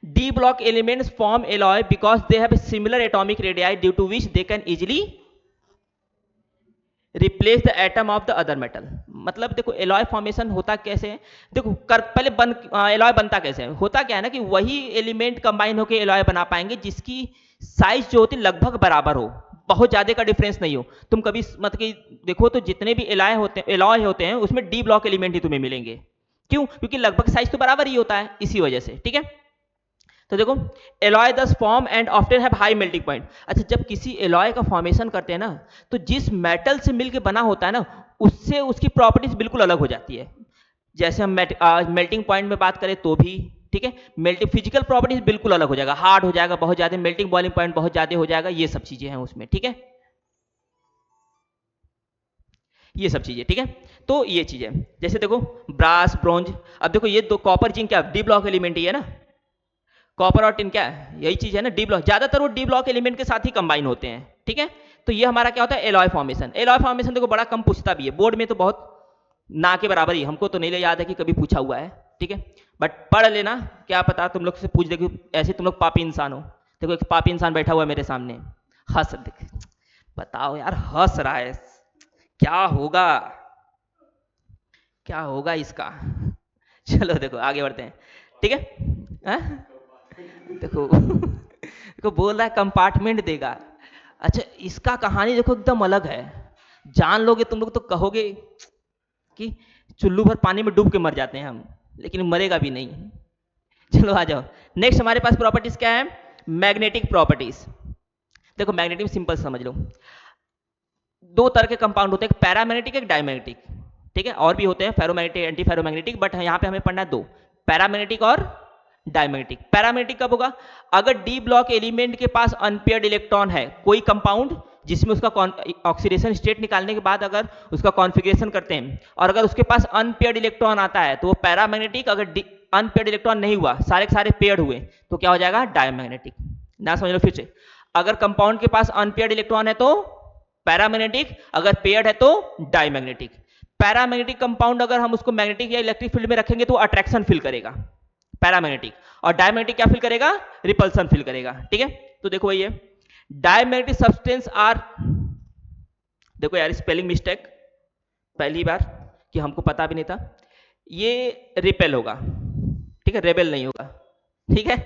D block elements form alloy because they have a similar atomic radii due to which they can easily replace the atom of the other metal। मतलब देखो एलॉय फॉर्मेशन होता कैसे है, देखो पहले एलॉय बनता कैसे है, होता क्या है ना कि वही एलिमेंट कंबाइन होकर एलॉय बना पाएंगे जिसकी साइज जो होती लगभग बराबर हो, बहुत ज्यादा का डिफरेंस नहीं हो। तुम कभी मतलब कि देखो तो जितने भी एलॉय होते हैं उसमें डी ब्लॉक एलिमेंट ही तुम्हें मिलेंगे। क्यों? क्योंकि लगभग साइज तो बराबर ही होता है, इसी वजह से। ठीक है, तो देखो एलॉय दस form and often have high melting point. अच्छा, जब किसी एलॉय का फॉर्मेशन करते हैं ना, तो जिस मेटल से मिलके बना होता है ना, उससे उसकी प्रॉपर्टीज बिल्कुल अलग हो जाती है। जैसे हम मेल्टिंग पॉइंट में बात करें तो भी, ठीक है, मेल्टिंग फिजिकल प्रॉपर्टीज बिल्कुल अलग हो जाएगा, हार्ड हो जाएगा बहुत ज्यादा, मेल्टिंग बॉइलिंग पॉइंट बहुत ज्यादा हो जाएगा, ये सब चीजें हैं उसमें। ठीक है, ये सब चीजें। ठीक है, तो ये चीजें जैसे देखो ब्रास ब्रॉन्ज, अब देखो ये दो कॉपर जिंक क्या डी ब्लॉक एलिमेंट ही है ना, कॉपर और टिन क्या है, यही चीज है ना, डी ब्लॉक, ज्यादातर वो डी ब्लॉक एलिमेंट के साथ ही कंबाइन होते हैं। ठीक है, तो ये हमारा क्या होता है, एलॉय फॉर्मेशन। एलॉय फॉर्मेशन देखो बड़ा कम पूछता भी है, बोर्ड में तो बहुत ना के बराबर ही, हमको तो नहीं याद है कि कभी पूछा हुआ है। ठीक है, बट पढ़ लेना, क्या पता तुम लोग से पूछ दे, ऐसे तुम लोग पापी इंसान हो। देखो एक पापी इंसान बैठा हुआ है मेरे सामने, हंस देख, बताओ यार हंस रहा है, क्या होगा, क्या होगा इसका। चलो देखो आगे बढ़ते हैं। ठीक है, हाँ? देखो देखो बोल रहा है कंपार्टमेंट देगा। अच्छा इसका कहानी देखो एकदम अलग है, जान लोगे तुम लोग तो कहोगे कि चुल्लू भर पानी में डूब के मर जाते हैं हम, लेकिन मरेगा भी नहीं। चलो आ जाओ, नेक्स्ट हमारे पास प्रॉपर्टीज क्या है, मैग्नेटिक प्रॉपर्टीज। देखो मैग्नेटिक सिंपल समझ लो, दो तरह के कंपाउंड होते हैं, एक पैरामैग्नेटिक एक डायमैग्नेटिक। ठीक है, और भी होते हैं फेरोमैग्नेटिक एंटी फेरोमैग्नेटिक, बट यहाँ पे हमें पढ़ना है दो, पैरामैग्नेटिक और डायमैग्नेटिक। पैरामैग्नेटिक कब होगा, अगर डी ब्लॉक एलिमेंट के पास अनपेयर्ड इलेक्ट्रॉन है, कोई कंपाउंड जिसमें उसका ऑक्सीडेशन स्टेट निकालने के बाद अगर उसका कॉन्फ़िगरेशन करते हैं और अगर उसके पास अनपेयर्ड इलेक्ट्रॉन आता है तो वो पैरामैग्नेटिक, अगर अनपेयर्ड इलेक्ट्रॉन नहीं हुआ, सारे के सारे पेयर्ड हुए, तो क्या हो जाएगा, डायमैग्नेटिक। ना समझ लो फिर से, अगर कंपाउंड के पास अनपेयर्ड इलेक्ट्रॉन है तो पैरामैग्नेटिक, अगर पेयर्ड है तो डायमैग्नेटिक। पैरामैग्नेटिक कंपाउंड अगर हम उसको मैग्नेटिक या इलेक्ट्रिक फील्ड में रखेंगे तो अट्रैक्शन फील करेगा पैरामैग्नेटिक, और डायमैग्नेटिक क्या फील करेगा, रिपल्सन फील करेगा। ठीक है, तो देखो ये डायमैग्नेटिक सब्सटेंस आर, देखो यार स्पेलिंग मिस्टेक पहली बार कि हमको पता भी नहीं था, ये रिपेल होगा। ठीक है, रेबेल नहीं होगा। ठीक है,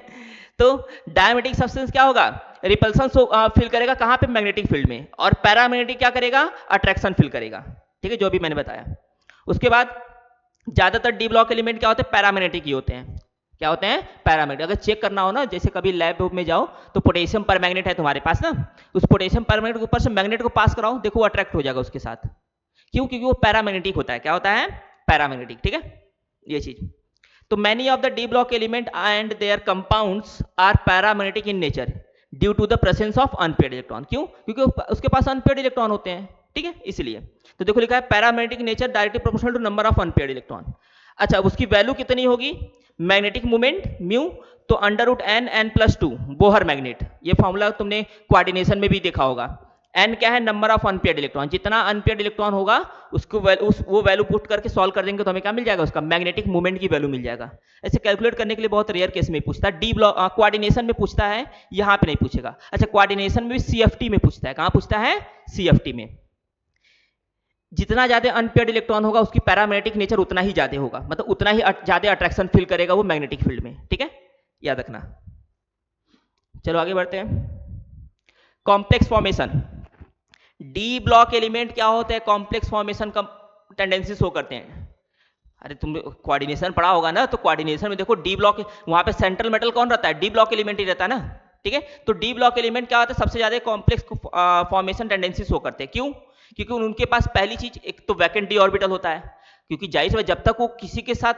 तो डायमैग्नेटिक सब्सटेंस क्या होगा, रिपल्सन फील करेगा कहां पे, मैग्नेटिक फील्ड में, और पैरामैग्नेटिक क्या करेगा, अट्रैक्शन फील करेगा। ठीक है, जो भी मैंने बताया। उसके बाद ज्यादातर डी ब्लॉक एलिमेंट क्या होते हैं, पैरामैग्नेटिक ही होते हैं। क्या होते हैं, पैरामैग्नेटिक। अगर चेक करना हो ना, जैसे कभी लैब में जाओ तो पोटेशियम परमैग्नेट है तुम्हारे पास ना, उस पोटेशियम परमैग्नेट के ऊपर से मैग्नेट को पास कराओ, देखो वो अट्रैक्ट हो जाएगा उसके साथ। क्यों, क्योंकि वो पैरामैग्नेटिक होता है। क्या होता है, पैरामैग्नेटिक। ठीक है, ये चीज। तो many of the D block element and their compounds are paramagnetic in nature due to the presence of unpaired electron. क्यों, क्योंकि उसके पास अनपेयर्ड इलेक्ट्रॉन होते हैं। ठीक है, इसलिए तो देखो लिखा है paramagnetic nature directly proportional to number of unpaired electron. अच्छा, अब उसकी वैल्यू कितनी होगी, मैग्नेटिक मोमेंट म्यू, तो under root N plus two, Bohr magnet, ये फॉर्मूला तुमने कोऑर्डिनेशन में भी देखा होगा। एन क्या है, नंबर ऑफ अनपेयर्ड इलेक्ट्रॉन, जितना अनपेयर्ड इलेक्ट्रॉन होगा उसको वो वैल्यू पुट करके सॉल्व कर देंगे तो हमें क्या मिल जाएगा, उसका मैग्नेटिक मोमेंट की वैल्यू मिल जाएगा। ऐसे कैलकुलेट करने के लिए बहुत रेयर केस में पूछता है, डी ब्लॉक कोऑर्डिनेशन में पूछता है, यहाँ पे नहीं पूछेगा। अच्छा, कोऑर्डिनेशन में भी सीएफटी में पूछता है, कहाँ पूछता है, सीएफटी में। जितना ज्यादा अनपेयर्ड इलेक्ट्रॉन होगा उसकी पैरामैग्नेटिक नेचर उतना ही ज्यादा होगा, मतलब उतना ही ज्यादा अट्रैक्शन फील करेगा वो मैग्नेटिक फील्ड में, ठीक है, याद रखना। चलो आगे बढ़ते हैं। Complex formation, D block element क्या होते हैं, कॉम्प्लेक्स फॉर्मेशन का टेंडेंसी शो करते हैं। अरे तुम कोऑर्डिनेशन पढ़ा होगा ना, तो कोऑर्डिनेशन में देखो डी ब्लॉक, वहां पे सेंट्रल मेटल कौन रहता है, डी ब्लॉक एलिमेंट ही रहता है ना, ठीक है। तो डी ब्लॉक एलिमेंट क्या होता है, सबसे ज्यादा कॉम्प्लेक्स फॉर्मेशन टेंडेंसी शो करते हैं। क्यों, क्योंकि उनके पास पहली चीज एक तो वैकेंट डी ऑर्बिटल होता है, क्योंकि जाहिर है जब तक वो किसी के साथ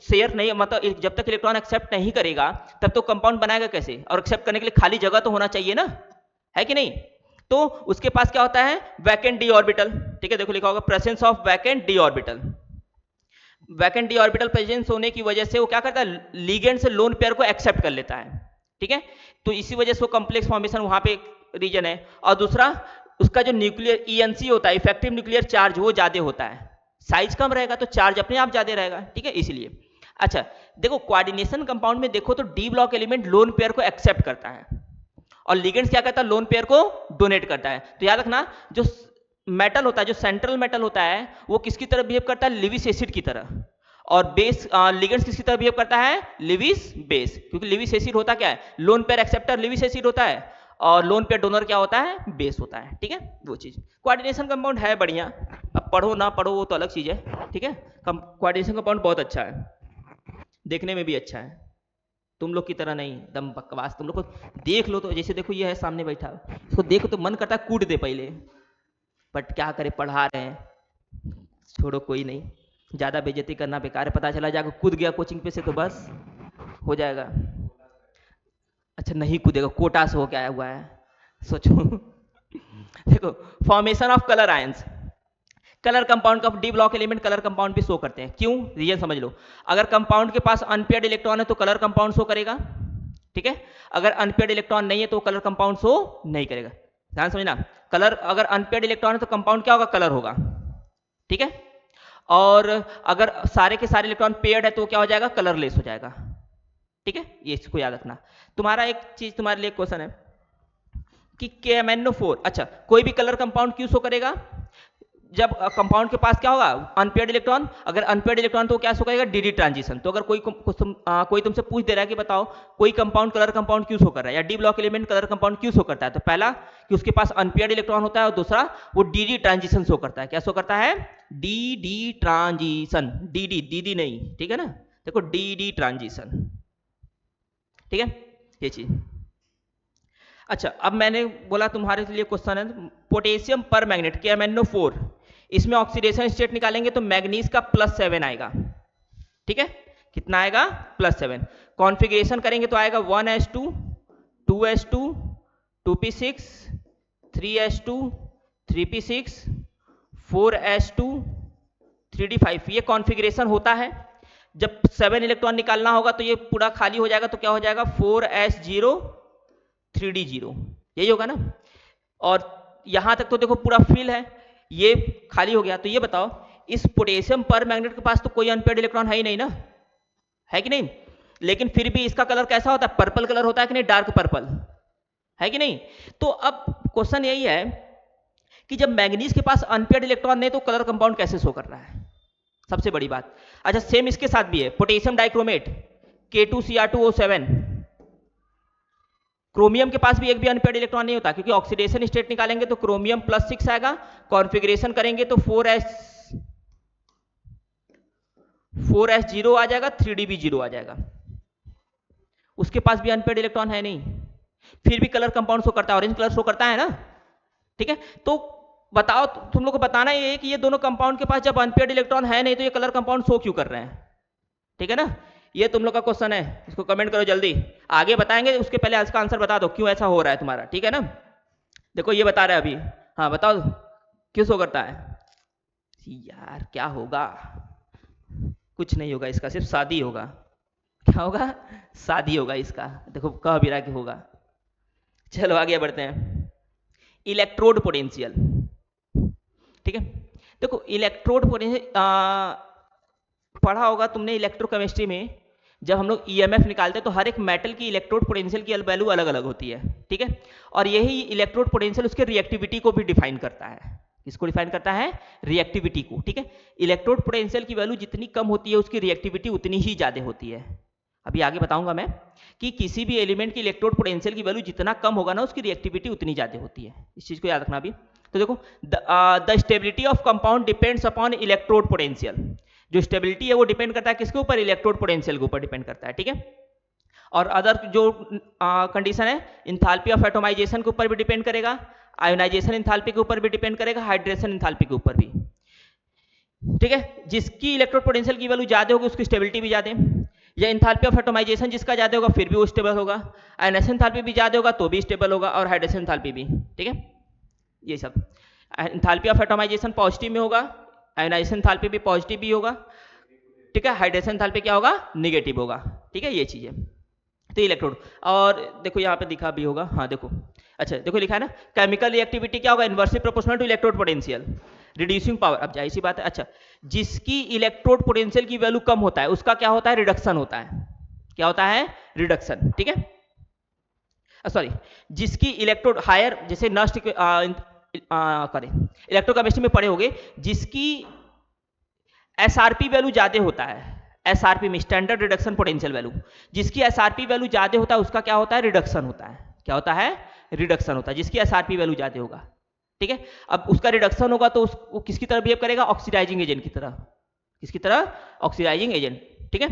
शेयर नहीं, मतलब जब तक इलेक्ट्रॉन एक्सेप्ट नहीं करेगा तब तो कंपाउंड बनाएगा कैसे, और एक्सेप्ट करने के लिए खाली जगह तो होना चाहिए ना, है कि नहीं। तो उसके पास क्या होता है, वैकेंट डी ऑर्बिटल, ठीक है, देखो लिखा होगा presence of vacant D orbital. Vacant D orbital presence होने की वजह से वो क्या करता है, लिगेंड से लोन पेयर को एक्सेप्ट कर लेता है, ठीक है। तो इसी वजह से वो कॉम्प्लेक्स फॉर्मेशन वहां पे रीजन है। और दूसरा उसका जो न्यूक्लियर ईएनसी होता है, इफेक्टिव न्यूक्लियर चार्ज, वो ज्यादा होता है, साइज कम रहेगा तो चार्ज अपने आप ज्यादा रहेगा, ठीक है, इसलिए। अच्छा देखो, कोऑर्डिनेशन कंपाउंड में देखो तो D block element lone pair को एक्सेप्ट करता है और लिगेंड्स क्या करता है, लोन पेयर को डोनेट करता है। तो याद रखना, जो मेटल होता है, जो सेंट्रल मेटल होता है, वो किसकी तरह बिहेव करता है, लिविस एसिड की तरह, और बेस लिगेंड्स किसकी तरह बिहेव करता है, लिविस बेस, क्योंकि लिविस एसिड होता क्या है, lone pair acceptor Lewis acid होता है, और लोन पेयर डोनर क्या होता है, बेस होता है, ठीक है, वो चीज। कोऑर्डिनेशन कंपाउंड है बढ़िया, अब पढ़ो ना पढ़ो वो तो अलग चीज है, ठीक है। कोऑर्डिनेशन कंपाउंड बहुत अच्छा है, देखने में भी अच्छा है, तुम लोग की तरह नहीं दम बकवास। तुम लोग को देख लो तो, जैसे देखो ये है सामने बैठा, इसको देखो तो मन करता है कूट दे पहले, बट क्या करे, पढ़ा रहे हैं, छोड़ो कोई नहीं, ज्यादा बेइज्जती करना बेकार है, पता चला जाकर कूद गया कोचिंग पे से तो बस हो जाएगा। अच्छा नहीं कूदेगा, कोटा से हो क्या हुआ है, सोचो। देखो, formation of colour ions, colour compound का d block element colour compound भी शो करते हैं। क्यों, रीजन समझ लो, अगर कंपाउंड के पास अनपेयर्ड इलेक्ट्रॉन है तो कलर कंपाउंड शो करेगा, ठीक है। अगर अनपेयर्ड इलेक्ट्रॉन नहीं है तो कलर कंपाउंड शो नहीं करेगा, ध्यान समझना। कलर, अगर अनपेयर्ड इलेक्ट्रॉन है तो कंपाउंड क्या होगा, कलर होगा, ठीक है। और अगर सारे के सारे इलेक्ट्रॉन पेयर्ड है तो क्या हो जाएगा, कलरलेस हो जाएगा, ठीक है, ये इसको याद रखना। तुम्हारा एक चीज, तुम्हारे लिए क्वेश्चन है कि KMnO4, अच्छा कोई भी कलर कंपाउंड क्यों शो करेगा, जब कंपाउंड के पास क्या होगा, अनपेयर्ड इलेक्ट्रॉन, अगर अनपेयर्ड इलेक्ट्रॉन तो क्या शो करेगा, डीडी ट्रांजिशन। तो अगर कोई तुमसे पूछ दे रहा है कि बताओ कोई कंपाउंड कलर कंपाउंड क्यों शो कर रहा है, या D block element colour compound क्यों शो करता है, तो पहला कि उसके पास अनपेयर्ड इलेक्ट्रॉन होता है, और दूसरा वो डीडी ट्रांजिशन शो करता है। क्या शो करता है, डीडी ट्रांजिशन, डीडी दीदी नहीं, ठीक है ना, देखो डीडी ट्रांजिशन, ठीक है, ये चीज। अच्छा, अब मैंने बोला तुम्हारे लिए क्वेश्चन है पोटेशियम पर मैग्नेट KMnO4, इसमें ऑक्सीडेशन स्टेट निकालेंगे तो मैग्नीज का +7 आएगा, ठीक है, कितना आएगा, +7। कॉन्फ़िगरेशन करेंगे तो आएगा 1s2 2s2 2p6 3s2 3p6 4s2 3d5, ये कॉन्फ़िगरेशन होता है। जब 7 इलेक्ट्रॉन निकालना होगा तो ये पूरा खाली हो जाएगा, तो क्या हो जाएगा 4s0 3d0, यही होगा ना। और यहां तक तो देखो पूरा फिल है, ये खाली हो गया। तो ये बताओ, इस पोटेशियम पर मैग्नेट के पास तो कोई अनपेयर्ड इलेक्ट्रॉन है ही नहीं ना, है कि नहीं, लेकिन फिर भी इसका कलर कैसा होता है, पर्पल कलर होता है कि नहीं, डार्क पर्पल, है कि नहीं। तो अब क्वेश्चन यही है कि जब मैग्नीज के पास अनपेयर्ड इलेक्ट्रॉन नहीं तो कलर कंपाउंड कैसे शो कर रहा है, सबसे बड़ी बात। अच्छा सेम इसके साथ भी है, पोटेशियम डाइक्रोमेट K2Cr2O7, क्रोमियम के पास भी एक भी अनपेयर्ड इलेक्ट्रॉन नहीं होता, क्योंकि ऑक्सीडेशन स्टेट निकालेंगे तो क्रोमियम +6 आएगा, कॉन्फ़िगरेशन करेंगे तो 4s0 आ जाएगा, 3d भी 0 आ जाएगा, उसके पास भी अनपेयर्ड इलेक्ट्रॉन है नहीं, फिर भी कलर कंपाउंड शो करता है, ऑरेंज कलर शो करता है ना, ठीक है। तो बताओ, तुम लोग को बताना ये है कि ये दोनों कंपाउंड के पास जब अनपेयर्ड इलेक्ट्रॉन है नहीं तो ये कलर कंपाउंड शो क्यों कर रहे हैं, ठीक है ना। ये तुम लोग का क्वेश्चन है, इसको कमेंट करो जल्दी, आगे बताएंगे, उसके पहले इसका आंसर बता दो क्यों ऐसा हो रहा है तुम्हारा, ठीक है ना। देखो ये बता रहा है अभी, हाँ बताओ, क्यों शो करता है? यार क्या होगा? कुछ नहीं होगा इसका, सिर्फ शादी होगा। क्या होगा? शादी होगा इसका। देखो कह भी रहा कि होगा। चलो आगे बढ़ते हैं। इलेक्ट्रोड पोटेंशियल, ठीक है। देखो इलेक्ट्रोड पोटेंशियल पढ़ा होगा तुमने इलेक्ट्रोकेमिस्ट्री में। जब हम लोग ईएमएफ निकालते हैं तो हर एक मेटल की इलेक्ट्रोड पोटेंशियल की वैल्यू अलग अलग होती है, ठीक है। और यही इलेक्ट्रोड पोटेंशियल उसके रिएक्टिविटी को भी डिफाइन करता है। किसको डिफाइन करता है? रिएक्टिविटी को, ठीक है। इलेक्ट्रोड पोटेंशियल की वैल्यू जितनी कम होती है उसकी रिएक्टिविटी उतनी ही ज़्यादा होती है। अभी आगे बताऊंगा मैं कि किसी भी एलिमेंट की इलेक्ट्रोड पोटेंशियल की वैल्यू जितना कम होगा ना उसकी रिएक्टिविटी उतनी ज़्यादा होती है। इस चीज़ को याद रखना। अभी तो देखो the stability of compound depends upon electrode potential. जो स्टेबिलिटी है वो डिपेंड करता है किसके ऊपर? इलेक्ट्रोड पोटेंशियल के ऊपर डिपेंड करता है, ठीक है। और अदर जो कंडीशन है, इंथाल्पी ऑफ एटोमाइजेशन के ऊपर भी डिपेंड करेगा, आयोनाइजेशन इंथाल्पी के ऊपर भी डिपेंड करेगा, हाइड्रेशन इंथाल्पी के ऊपर भी, ठीक है। जिसकी इलेक्ट्रोड पोटेंशियल की वैल्यू ज़्यादा होगी उसकी स्टेबिलिटी भी ज़्यादा है। या इंथाल्पी ऑफ एटोमाइजेशन जिसका ज़्यादा होगा फिर भी वो स्टेबल होगा, आयोनाइजेशन इंथाल्पी भी ज़्यादा होगा तो भी स्टेबल होगा, और हाइड्रेशन इंथाल्पी भी, ठीक है। ये सब इंथाल्पी ऑफ एटोमाइजेशन पॉजिटिव में होगा, आयोनाइजेशन इंथाल्पी भी पॉजिटिव भी होगा, ठीक है। हाइड्रेशन इंथाल्पी क्या होगा? निगेटिव होगा, ठीक है। ये चीज़ है तो इलेक्ट्रोड। और देखो यहाँ पे दिखा भी होगा, हाँ देखो, अच्छा देखो लिखा है ना, केमिकल रिएक्टिविटी क्या होगा? Inversely proportional to electrode potential. Reducing power, अब जाहिर सी बात है, अच्छा जिसकी इलेक्ट्रोड पोटेंशियल की वैल्यू कम होता है उसका क्या होता है? रिडक्शन होता है। क्या होता है? रिडक्शन, ठीक है। सॉरी, जिसकी इलेक्ट्रोड हायर, जैसे नष्ट करें इलेक्ट्रोकेमिस्ट्री में पढ़े होंगे, जिसकी एसआरपी वैल्यू ज्यादा होता है, एसआरपी में स्टैंडर्ड रिडक्शन पोटेंशियल वैल्यू, जिसकी एसआरपी वैल्यू ज्यादा होता है उसका क्या होता है? रिडक्शन होता है। क्या होता है? रिडक्शन होता है, जिसकी एसआरपी वैल्यू ज्यादा होगा, ठीक है। अब उसका रिडक्शन होगा तो वो किसकी तरह बिहेव करेगा? ऑक्सीडाइजिंग एजेंट की तरह। किसकी तरह? ऑक्सीडाइजिंग एजेंट, ठीक है।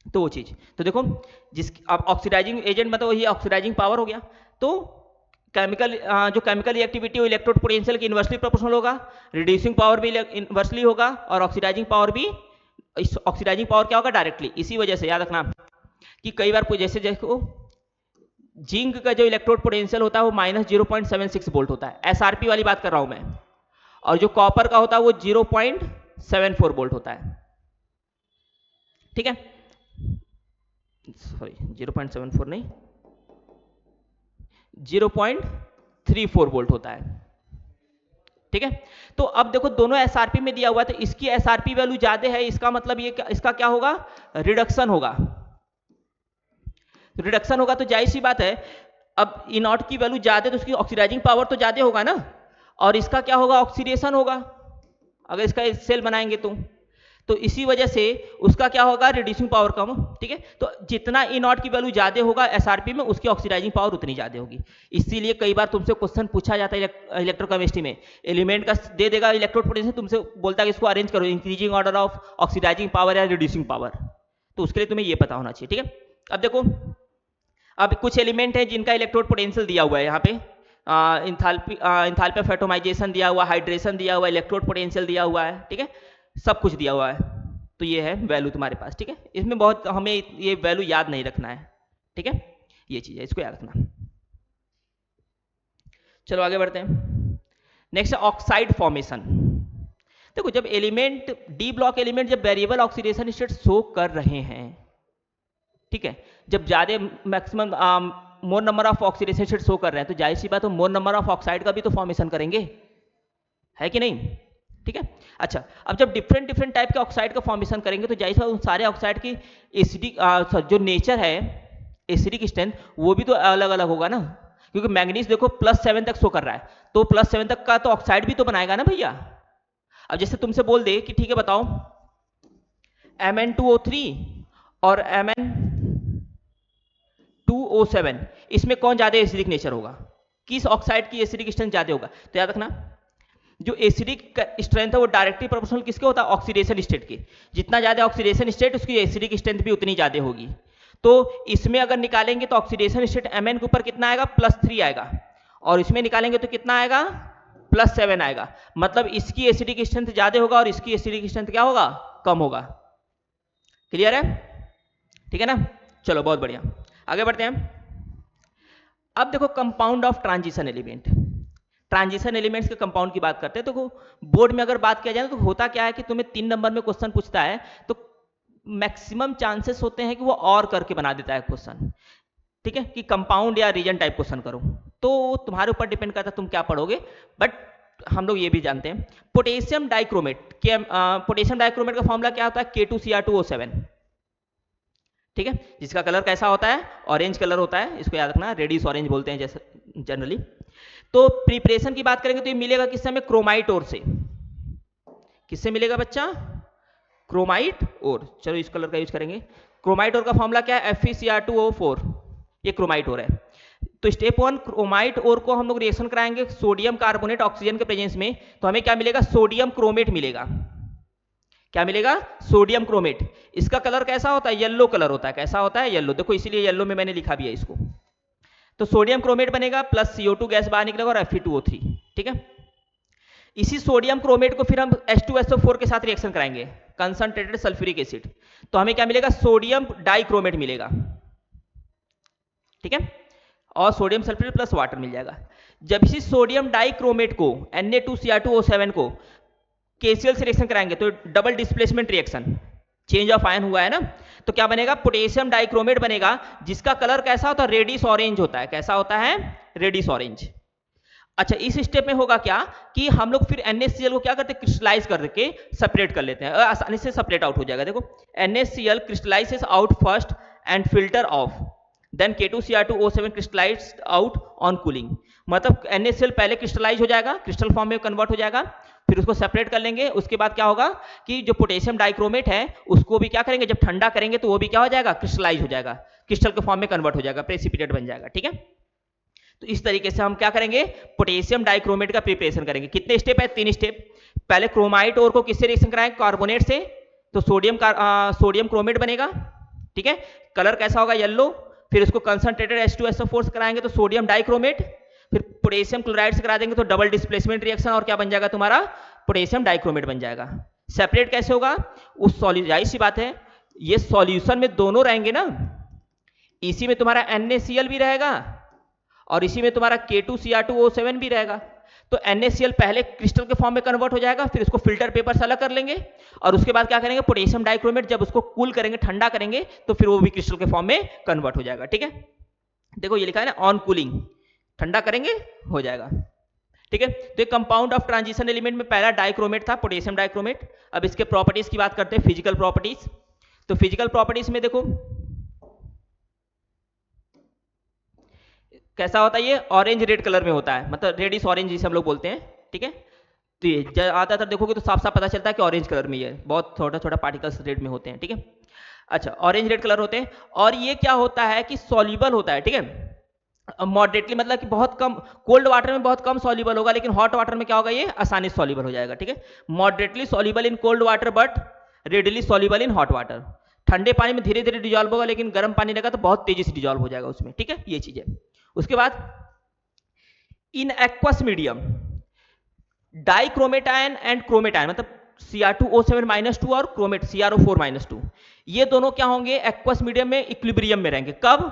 तो वो चीज तो देखो, जिस अब ऑक्सीडाइजिंग एजेंट मतलब वही ऑक्सीडाइजिंग पावर हो गया। तो केमिकल जो केमिकल रिएक्टिविटी हो इलेक्ट्रोड पोटेंशियल की इन्वर्सली प्रोपोर्शनल होगा, रिड्यूसिंग पावर भी इन्वर्सली होगा, और ऑक्सीडाइजिंग पावर भी, ऑक्सीडाइजिंग पावर क्या होगा? डायरेक्टली। इसी वजह से याद रखना कि कई बार जैसे देखो जिंक का जो इलेक्ट्रोड पोटेंशियल होता है वो -0.76 वोल्ट होता है, एसआरपी वाली बात कर रहा हूं मैं। और जो कॉपर का होता है वो 0.74 वोल्ट होता है, ठीक है। सॉरी 0.74 नहीं, 0.34 वोल्ट होता है, ठीक है। तो अब देखो दोनों एसआरपी में दिया हुआ है तो इसकी एसआरपी वैल्यू ज्यादा है, इसका मतलब ये इसका क्या होगा? रिडक्शन होगा। रिडक्शन होगा तो जाहिर सी बात है, अब ई नॉट की वैल्यू ज्यादा तो उसकी ऑक्सीडाइजिंग पावर तो ज्यादा होगा ना, और इसका क्या होगा? ऑक्सीडेशन होगा, अगर इसका सेल बनाएंगे तो इसी वजह से उसका क्या होगा? रिड्यूसिंग पावर कम, ठीक है। तो जितना ई नॉट की वैल्यू ज्यादा होगा एसआरपी में उसकी ऑक्सीडाइजिंग पावर उतनी ज्यादा होगी। इसीलिए कई बार तुमसे क्वेश्चन पूछा जाता है इलेक्ट्रोकेमिस्ट्री में, एलिमेंट का दे देगा इलेक्ट्रोड पोटेंशियल, तुमसे बोलता है कि इसको अरेंज करो increasing order of oxidizing power या रिड्यूसिंग पावर, तो उसके लिए तुम्हें ये पता होना चाहिए, ठीक है। अब देखो, अब कुछ एलिमेंट है जिनका इलेक्ट्रोड पोटेंशियल दिया हुआ है यहाँ पे, इंथाल्पी ऑफ एटोमाइजेशन दिया हुआ, हाइड्रेशन दिया हुआ, इलेक्ट्रोड पोटेंशियल दिया हुआ है, ठीक है। सब कुछ दिया हुआ है, तो ये है वैल्यू तुम्हारे पास, ठीक है। इसमें बहुत हमें ये वैल्यू याद नहीं रखना है, ठीक है। ये चीज है, इसको याद रखना। चलो आगे बढ़ते हैं। नेक्स्ट है ऑक्साइड फॉर्मेशन। देखो जब एलिमेंट डी ब्लॉक एलिमेंट जब वेरिएबल ऑक्सीडेशन स्टेट शो कर रहे हैं, ठीक है, जब ज्यादा maximum more number of oxidation state show कर रहे हैं तो जाहिर सी बात है मोर नंबर ऑफ ऑक्साइड का भी तो फॉर्मेशन करेंगे, है कि नहीं? ठीक है। अच्छा, अब जब डिफरेंट डिफरेंट टाइप के ऑक्साइड का फॉर्मेशन करेंगे तो जाहिर सी बात उन सारे ऑक्साइड की एसिडिक जो नेचर है, एसिडिक स्ट्रेंथ वो भी तो अलग अलग होगा ना, क्योंकि मैंगनीज देखो +7 तक शो कर रहा है, तो +7 तक का तो ऑक्साइड भी तो बनाएगा ना भैया। अब जैसे तुमसे बोल दे कि ठीक है बताओ Mn2O3 और Mn2O7 इसमें कौन ज्यादा एसिडिक नेचर होगा, किस ऑक्साइड की एसिडिक स्ट्रेंथ ज्यादा होगा? तो याद रखना जो एसिडिक स्ट्रेंथ है वो डायरेक्टली प्रोपोर्शनल किसके होता है? ऑक्सीडेशन स्टेट की। जितना ज्यादा ऑक्सीडेशन स्टेट उसकी एसिडिक स्ट्रेंथ भी उतनी ज्यादा होगी। तो इसमें अगर निकालेंगे तो ऑक्सीडेशन स्टेट Mn के ऊपर कितना आएगा? +3 आएगा, और इसमें निकालेंगे तो कितना आएगा? +7 आएगा। मतलब इसकी एसिडिक स्ट्रेंथ ज्यादा होगा और इसकी एसिडिक स्ट्रेंथ क्या होगा? कम होगा। क्लियर है? ठीक है ना? चलो बहुत बढ़िया, आगे बढ़ते हैं। अब देखो compound of transition element. Transition elements के कंपाउंड की बात करते हैं, तो बोर्ड में अगर बात किया जाए तो होता क्या है कि तुम्हें 3 नंबर में क्वेश्चन पूछता है तो मैक्सिमम चांसेस होते हैं कि वो और करके बना देता है क्वेश्चन, ठीक है, कि कंपाउंड या रीजन टाइप क्वेश्चन करो, तो तुम्हारे ऊपर डिपेंड करता है तुम क्या पढ़ोगे। बट हम लोग ये भी जानते हैं पोटेशियम डाइक्रोमेट के, पोटेशियम डाइक्रोमेट का फॉर्मूला क्या होता है, K2Cr2O7, ठीक है, जिसका कलर कैसा होता है, ऑरेंज कलर होता है, इसको याद रखना, रेडिश ऑरेंज बोलते हैं जैसे जनरली। तो प्रिपरेशन की बात करेंगे तो ये मिलेगा किससे हमें, क्रोमाइट ओर से। किससे मिलेगा बच्चा, क्रोमाइट ओर। चलो इस कलर का यूज करेंगे। क्रोमाइट ओर का फॉर्मूला क्या है, FeCr2O4, ये क्रोमाइट ओर है। तो स्टेप 1 क्रोमाइट ओर को हम लोग रिएक्शन कराएंगे सोडियम कार्बोनेट ऑक्सीजन के प्रेजेंस में, तो हमें क्या मिलेगा, सोडियम क्रोमेट मिलेगा। क्या मिलेगा, सोडियम क्रोमेट। इसका कलर कैसा होता है, येलो कलर होता है। कैसा होता है, येलो, देखो इसीलिए येलो में मैंने लिखा भी है इसको। तो सोडियम क्रोमेट बनेगा प्लस CO2 गैस बाहर निकलेगा और Fe2O3, ठीक है। इसी सोडियम क्रोमेट को फिर हम H2SO4 के साथ रिएक्शन कराएंगे, कंसंट्रेटेड सल्फ्यूरिक एसिड, तो हमें क्या मिलेगा, सोडियम डाइक्रोमेट मिलेगा, ठीक है, और सोडियम सल्फ्यूरेट प्लस वाटर मिल जाएगा। जब इसी सोडियम डाइक्रोमेट को Na2Cr2O7 को KCl से रिएक्शन कराएंगे तो double displacement reaction, change of ion हुआ है ना, तो क्या बनेगा, पोटेशियम डाइक्रोमेट बनेगा, जिसका कलर कैसा होता है, रेडिश ऑरेंज होता है। कैसा होता है, रेडिश ऑरेंज। अच्छा, इस स्टेप में होगा क्या कि हम लोग फिर NaCl को क्या करते हैं, क्रिस्टलाइज करके सेपरेट कर लेते हैं, आसानी से सेपरेट आउट हो जाएगा। देखो NaCl crystallizes out first and filter off, then K2Cr2O7 crystallized out on cooling. मतलब NaCl पहले क्रिस्टलाइज हो जाएगा, क्रिस्टल फॉर्म में कन्वर्ट हो जाएगा, फिर उसको सेपरेट कर लेंगे। उसके बाद क्या होगा कि जो पोटेशियम डाइक्रोमेट है उसको भी क्या करेंगे, जब ठंडा करेंगे तो वो भी क्या हो जाएगा, क्रिस्टलाइज हो जाएगा, क्रिस्टल के फॉर्म में कन्वर्ट हो जाएगा, प्रेसिपिटेट बन जाएगा, ठीक है। तो इस तरीके से हम क्या करेंगे, पोटेशियम डाइक्रोमेट का प्रिपरेशन करेंगे। कितने स्टेप है, 3 स्टेप। पहले क्रोमाइट ओर को किससे रिएक्शन कराएंगे, कार्बोनेट से, तो सोडियम क्रोमेट बनेगा, ठीक है, कलर कैसा होगा, येलो। फिर उसको कंसंट्रेटेड H2SO4 से कराएंगे तो सोडियम डाइक्रोमेट, फिर पोटेशियम क्लोराइड से करा देंगे तो डबल डिस्प्लेसमेंट रिएक्शन, और क्या बन जाएगा तुम्हारा, पोटेशियम डाइक्रोमेट बन जाएगा। सेपरेट कैसे होगा, उस जाहिर सी बात है, ये सॉल्यूशन में दोनों रहेंगे ना, इसी में तुम्हारा NaCl भी रहेगा और इसी में तुम्हारा K2Cr2O7 भी रहेगा। तो NaCl पहले क्रिस्टल के फॉर्म में कन्वर्ट हो जाएगा, फिर उसको फिल्टर पेपर से अलग कर लेंगे, और उसके बाद क्या करेंगे, पोटेशियम डाइक्रोमेट जब उसको कूल करेंगे, ठंडा करेंगे, तो फिर वो भी क्रिस्टल के फॉर्म में कन्वर्ट हो जाएगा, ठीक है। देखो ये लिखा है ना, ऑन कूलिंग, ठंडा करेंगे हो जाएगा, ठीक है। तो कंपाउंड ऑफ ट्रांजिशन एलिमेंट में पहला डाइक्रोमेट था, पोटेशियम डाइक्रोमेट। अब इसके प्रॉपर्टीज की बात करते हैं, फिजिकल प्रॉपर्टीज। तो फिजिकल प्रॉपर्टीज में देखो कैसा होता है, ये ऑरेंज रेड कलर में होता है, मतलब रेडिश ऑरेंज जिसे हम लोग बोलते हैं, ठीक है। तो ये ज्यादातर देखोगे तो साफ साफ पता चलता है कि ऑरेंज कलर में ये बहुत छोटा छोटा पार्टिकल्स रेड में होते हैं, ठीक है। अच्छा, ऑरेंज रेड कलर होते हैं, और ये क्या होता है कि सॉल्युबल होता है, ठीक है, मॉडरेटली, मतलब कि बहुत कम, कोल्ड वाटर में बहुत कम सॉल्युबल होगा, लेकिन हॉट वाटर में क्या होगा, ये आसानी से सॉल्युबल हो जाएगा, ठीक है। Moderately soluble in cold water but readily soluble in hot water. ठंडे पानी में धीरे धीरे डिजॉल्व होगा, लेकिन गर्म पानी रहेगा तो बहुत तेजी से डिजॉल्व हो जाएगा उसमें, ठीक है, ये चीज है। उसके बाद in aqueous medium dichromate ion and chromate ion, मतलब Cr2O7-2 और क्रोमेट CrO4-2, ये दोनों क्या होंगे, एक्वस मीडियम में इक्विलिब्रियम में रहेंगे। कब,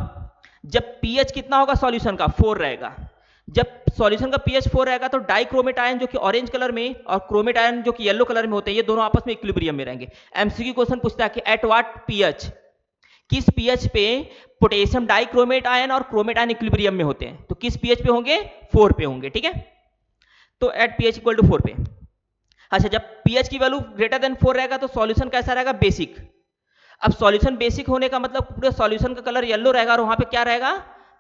जब pH कितना होगा सॉल्यूशन का, 4 रहेगा। जब सॉल्यूशन का pH 4 रहेगा तो डाइक्रोमेट आयन जो कि ऑरेंज कलर में और क्रोमेट आयन जो कि येलो कलर में होते हैं, ये दोनों आपस में इक्विलिब्रियम में रहेंगे। MCQ क्वेश्चन पूछता है कि एट व्हाट pH, किस pH पे पोटेशियम डाइक्रोमेट आयन और क्रोमेट आयन इक्विलिब्रियम में होते हैं, तो किस pH पे होंगे, 4 पे होंगे, ठीक है। तो एट pH इक्वल टू 4 पे। अच्छा, जब pH की वैल्यू ग्रेटर देन 4 रहेगा तो सॉल्यूशन कैसा रहेगा, बेसिक। अब सॉल्यूशन बेसिक होने का मतलब पूरे सॉल्यूशन का कलर येलो रहेगा, और वहां पे क्या रहेगा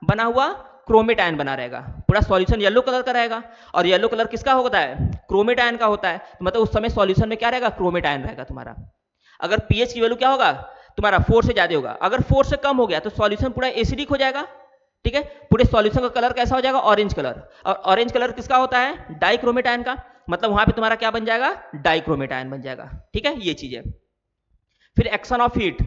बना हुआ, क्रोमेट आयन बना रहेगा, पूरा सॉल्यूशन येलो कलर का रहेगा। और येलो कलर किसका होता है, क्रोमेट आयन का होता है, तो मतलब उस समय सॉल्यूशन में क्या रहेगा, क्रोमेट आयन रहेगा तुम्हारा। अगर pH की वैल्यू क्या होगा तुम्हारा, 4 से ज्यादा होगा। अगर 4 से कम हो गया तो सॉल्यूशन पूरा एसिडिक हो जाएगा, ठीक है, पूरे सॉल्यूशन का कलर कैसा हो जाएगा, ऑरेंज कलर। और ऑरेंज कलर किसका होता है, डाइक्रोमेट आयन का, मतलब वहां पे तुम्हारा क्या बन जाएगा, डाइक्रोमेट आयन बन जाएगा, ठीक है, ये चीज है। फिर एक्शन ऑफ हीट,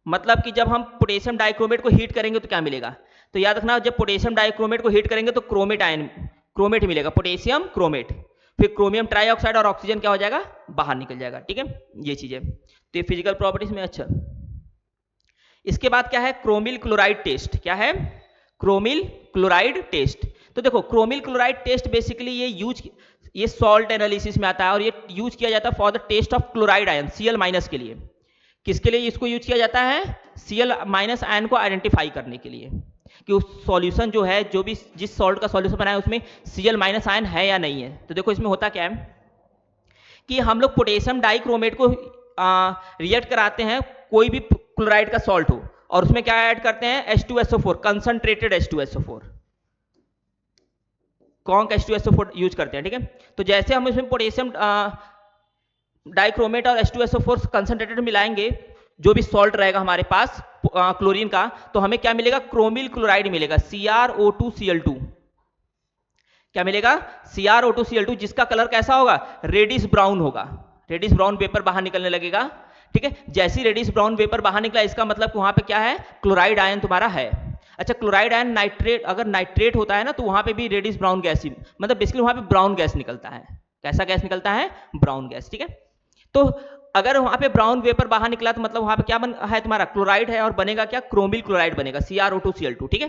मतलब कि जब हम पोटेशियम डाइक्रोमेट को हीट करेंगे तो क्या मिलेगा, तो याद रखना, जब पोटेशियम डाइक्रोमेट को हीट करेंगे तो क्रोमेट मिलेगा, पोटेशियम क्रोमेट। फिर क्रोमियम ट्राइऑक्साइड और ऑक्सीजन क्या हो जाएगा, बाहर निकल जाएगा, ठीक है, ये चीज है। तो ये फिजिकल प्रॉपर्टीज में। अच्छा, इसके बाद क्या है, क्रोमिल क्लोराइड टेस्ट। क्या है, क्रोमिल क्लोराइड टेस्ट। तो देखो क्रोमिल क्लोराइड टेस्ट बेसिकली ये सॉल्ट एनालिसिस में आता है और ये यूज किया जाता है for the test of chloride ion Cl minus के लिए। किसके लिए इसको यूज किया जाता है? Cl माइनस आयन को आइडेंटिफाई करने के लिए कि उस सॉल्यूशन जो है, जो भी जिस सॉल्ट का सॉल्यूशन बनाया उसमें Cl माइनस आयन है या नहीं है। तो देखो इसमें होता क्या है कि हम लोग पोटेशियम डाइक्रोमेट को रिएक्ट कराते हैं कोई भी क्लोराइड का सॉल्ट हो और उसमें क्या ऐड करते हैं? H2SO4, concentrated H2SO4, conc H2SO4 use करते हैं। ठीक है, तो जैसे हम इसमें पोटेशियम डाइक्रोमेट और H2SO4 कंसंट्रेटेड मिलाएंगे, जो भी सॉल्ट रहेगा हमारे पास क्लोरीन का, तो हमें क्या मिलेगा? क्रोमिल क्लोराइड मिलेगा, CrO2Cl2। क्या मिलेगा? CrO2Cl2, जिसका कलर कैसा होगा? रेडिश ब्राउन होगा, रेडिश ब्राउन वेपर बाहर निकलने लगेगा। ठीक है, जैसी रेडिश ब्राउन वेपर बाहर निकला, इसका मतलब वहां पे क्या है? क्लोराइड आयन तुम्हारा है। अच्छा, क्लोराइड आयन नाइट्रेट, अगर नाइट्रेट होता है ना, तो वहां पे भी रेडिश ब्राउन गैस ही, मतलब बेसिकली वहां पे ब्राउन गैस निकलता है। कैसा गैस निकलता है? Brown gas. ठीक है, तो अगर वहां पे ब्राउन वेपर बाहर निकला तो मतलब वहां पे क्या है? तुम्हारा क्लोराइड है, और बनेगा क्या? क्रोमिल क्लोराइड बनेगा, CrO2Cl2। ठीक है,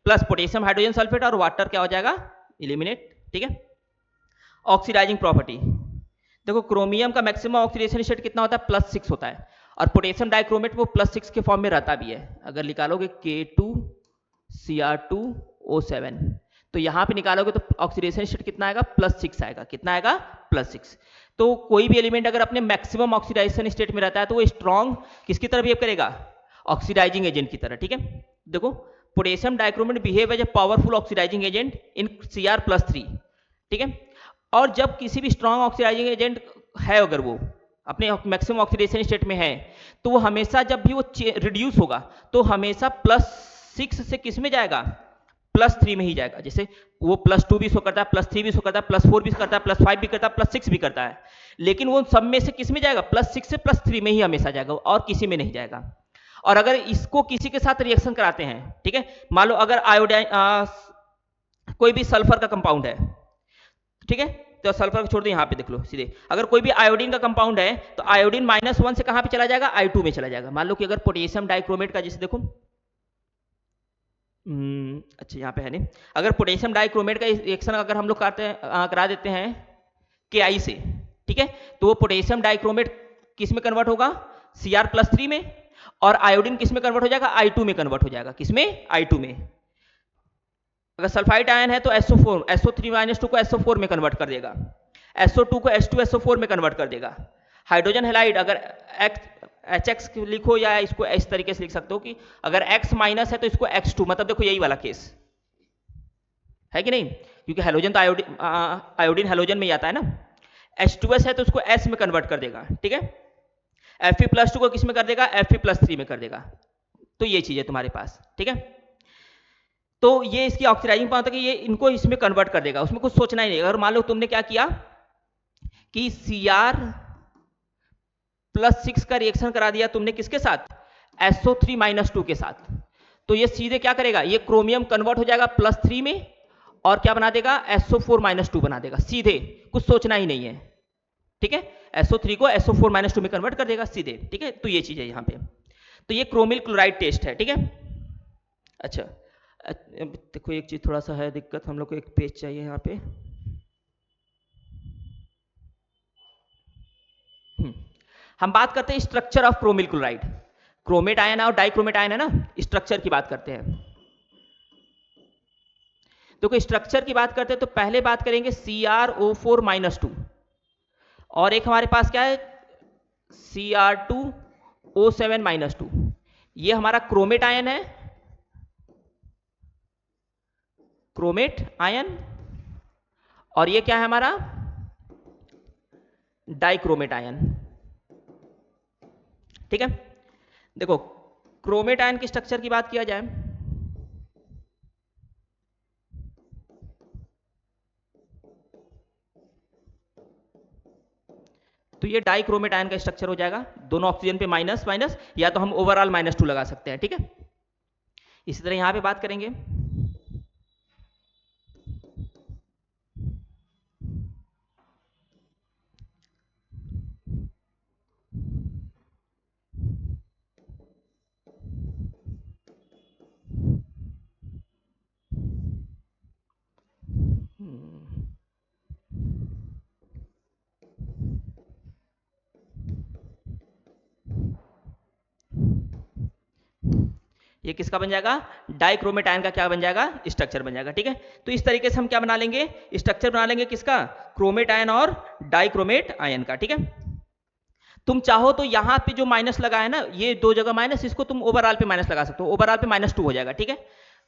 प्लस पोटेशियम हाइड्रोजन सल्फेट और वाटर क्या हो जाएगा? एलिमिनेट। ठीक है, ऑक्सीडाइजिंग प्रॉपर्टी देखो, क्रोमियम का मैक्सिमम ऑक्सीडेशन स्टेट कितना होता है? +6 होता है, और पोटेशियम डाइक्रोमेट वो +6 के फॉर्म में रहता भी है। अगर निकालोगे K2Cr2O7, तो यहां पे निकालोगे तो ऑक्सीडेशन स्टेट कितना आएगा? +6 आएगा। कितना आएगा? +6। तो कोई भी एलिमेंट अगर अपने मैक्सिमम ऑक्सीडाइजेशन स्टेट में रहता है तो वो स्ट्रॉन्ग किसकी तरह बिहेव करेगा? ऑक्सीडाइजिंग एजेंट की तरह। ठीक है, देखो potassium dichromate behave as a powerful oxidizing agent in Cr+3। ठीक है, और जब किसी भी स्ट्रॉन्ग ऑक्सीडाइजिंग एजेंट है, अगर वो अपने मैक्सिमम ऑक्सीडेशन स्टेट में है, तो वो हमेशा जब भी वो रिड्यूस होगा तो हमेशा +6 से किस में जाएगा? +3 में ही जाएगा। जैसे वो +2 भी शो करता है, +3 भी शो करता है, +4 भी करता है, +5 भी करता है, +6 भी करता है, लेकिन वो सब में से किस में जाएगा? +6 से +3 में ही हमेशा जाएगा, और किसी में नहीं जाएगा। और अगर इसको किसी के साथ रिएक्शन कराते हैं, ठीक है, मान लो अगर आयोडाइन कोई भी सल्फर का कंपाउंड है, ठीक है, तो सल्फर को छोड़ दो, यहां पे देख लो सीधे, अगर कोई भी आयोडीन का कंपाउंड है तो आयोडीन -1 से कहां पे चला जाएगा? I2 में चला जाएगा। मान लो कि अगर पोटेशियम डाइक्रोमेट का, जैसे देखो अच्छा यहाँ पे है नहीं, अगर पोटेशियम डाइक्रोमेट का रिएक्शन अगर हम लोग करा देते हैं Ki से, ठीक है, तो वो पोटेशियम डाइक्रोमेट किस में कन्वर्ट होगा? Cr+3 में, और आयोडीन किस में कन्वर्ट हो जाएगा? I2 में कन्वर्ट हो जाएगा। किसमें? I2 में। अगर सल्फाइड आयन है तो SO3 - 2 को SO4 में कन्वर्ट कर देगा, SO2 को H2SO4 में कन्वर्ट कर देगा। हाइड्रोजन हैलाइड अगर HX लिखो, या इसको इस तरीके से लिख सकते हो कि अगर X माइनस है तो इसको X2, मतलब देखो यही वाला केस है कि नहीं, क्योंकि हाइड्रोजन तो आयोडीन हाइड्रोजन में ही आता है ना। H2S है तो उसको S में कन्वर्ट कर देगा। ठीक है, Fe+2 को किस में कर देगा? Fe+3 में कर देगा। तो ये चीज है तुम्हारे पास। ठीक है, तो ये इसकी ऑक्सीडाइजिंग पावर है कि ये इनको इसमें कन्वर्ट कर देगा, उसमें कुछ सोचना ही नहीं। अगर मान लो तुमने क्या किया कि Cr+6 का रिएक्शन करा दिया तुमने किसके साथ? SO3 - 2 के साथ, तो ये सीधे क्या करेगा? ये क्रोमियम कन्वर्ट हो जाएगा +3 में, और क्या बना देगा? SO4 - 2 बना देगा सीधे, कुछ सोचना ही नहीं है। ठीक है, SO3 को SO4 - 2 में कन्वर्ट कर देगा सीधे। ठीक है, तो ये चीज है यहाँ पे। तो ये क्रोमिल क्लोराइड टेस्ट है। ठीक है, अच्छा देखो एक चीज थोड़ा सा है दिक्कत, हम लोग को एक पेज चाहिए यहाँ पे। हम बात करते हैं structure of chromyl chloride. Chromate ion और डाइक्रोमेट आयन है ना, स्ट्रक्चर की बात करते हैं। देखो स्ट्रक्चर की बात करते हैं तो पहले बात करेंगे CrO4 - 2, और एक हमारे पास क्या है? Cr2O7 - 2। ये हमारा क्रोमेट आयन है, क्रोमेट आयन, और ये क्या है हमारा? Dichromate ion. ठीक है, देखो क्रोमेट आयन की स्ट्रक्चर की बात किया जाए तो ये डाइक्रोमेट आयन का स्ट्रक्चर हो जाएगा, दोनों ऑक्सीजन पे माइनस माइनस, या तो हम ओवरऑल -2 लगा सकते हैं। ठीक है, इसी तरह यहां पे बात करेंगे ये किसका बन जाएगा, डाइक्रोमेट आयन का क्या बन जाएगा, स्ट्रक्चर बन जाएगा। ठीक है, तो इस तरीके से हम क्या बना लेंगे, स्ट्रक्चर बना लेंगे किसका, क्रोमेट आयन और डाइक्रोमेट आयन का। ठीक है, तुम चाहो तो यहां पे जो माइनस लगा है ना, ये दो जगह माइनस, इसको तुम ओवरऑल पे माइनस लगा सकते हो, ओवरऑल पे -2 हो जाएगा। ठीक है,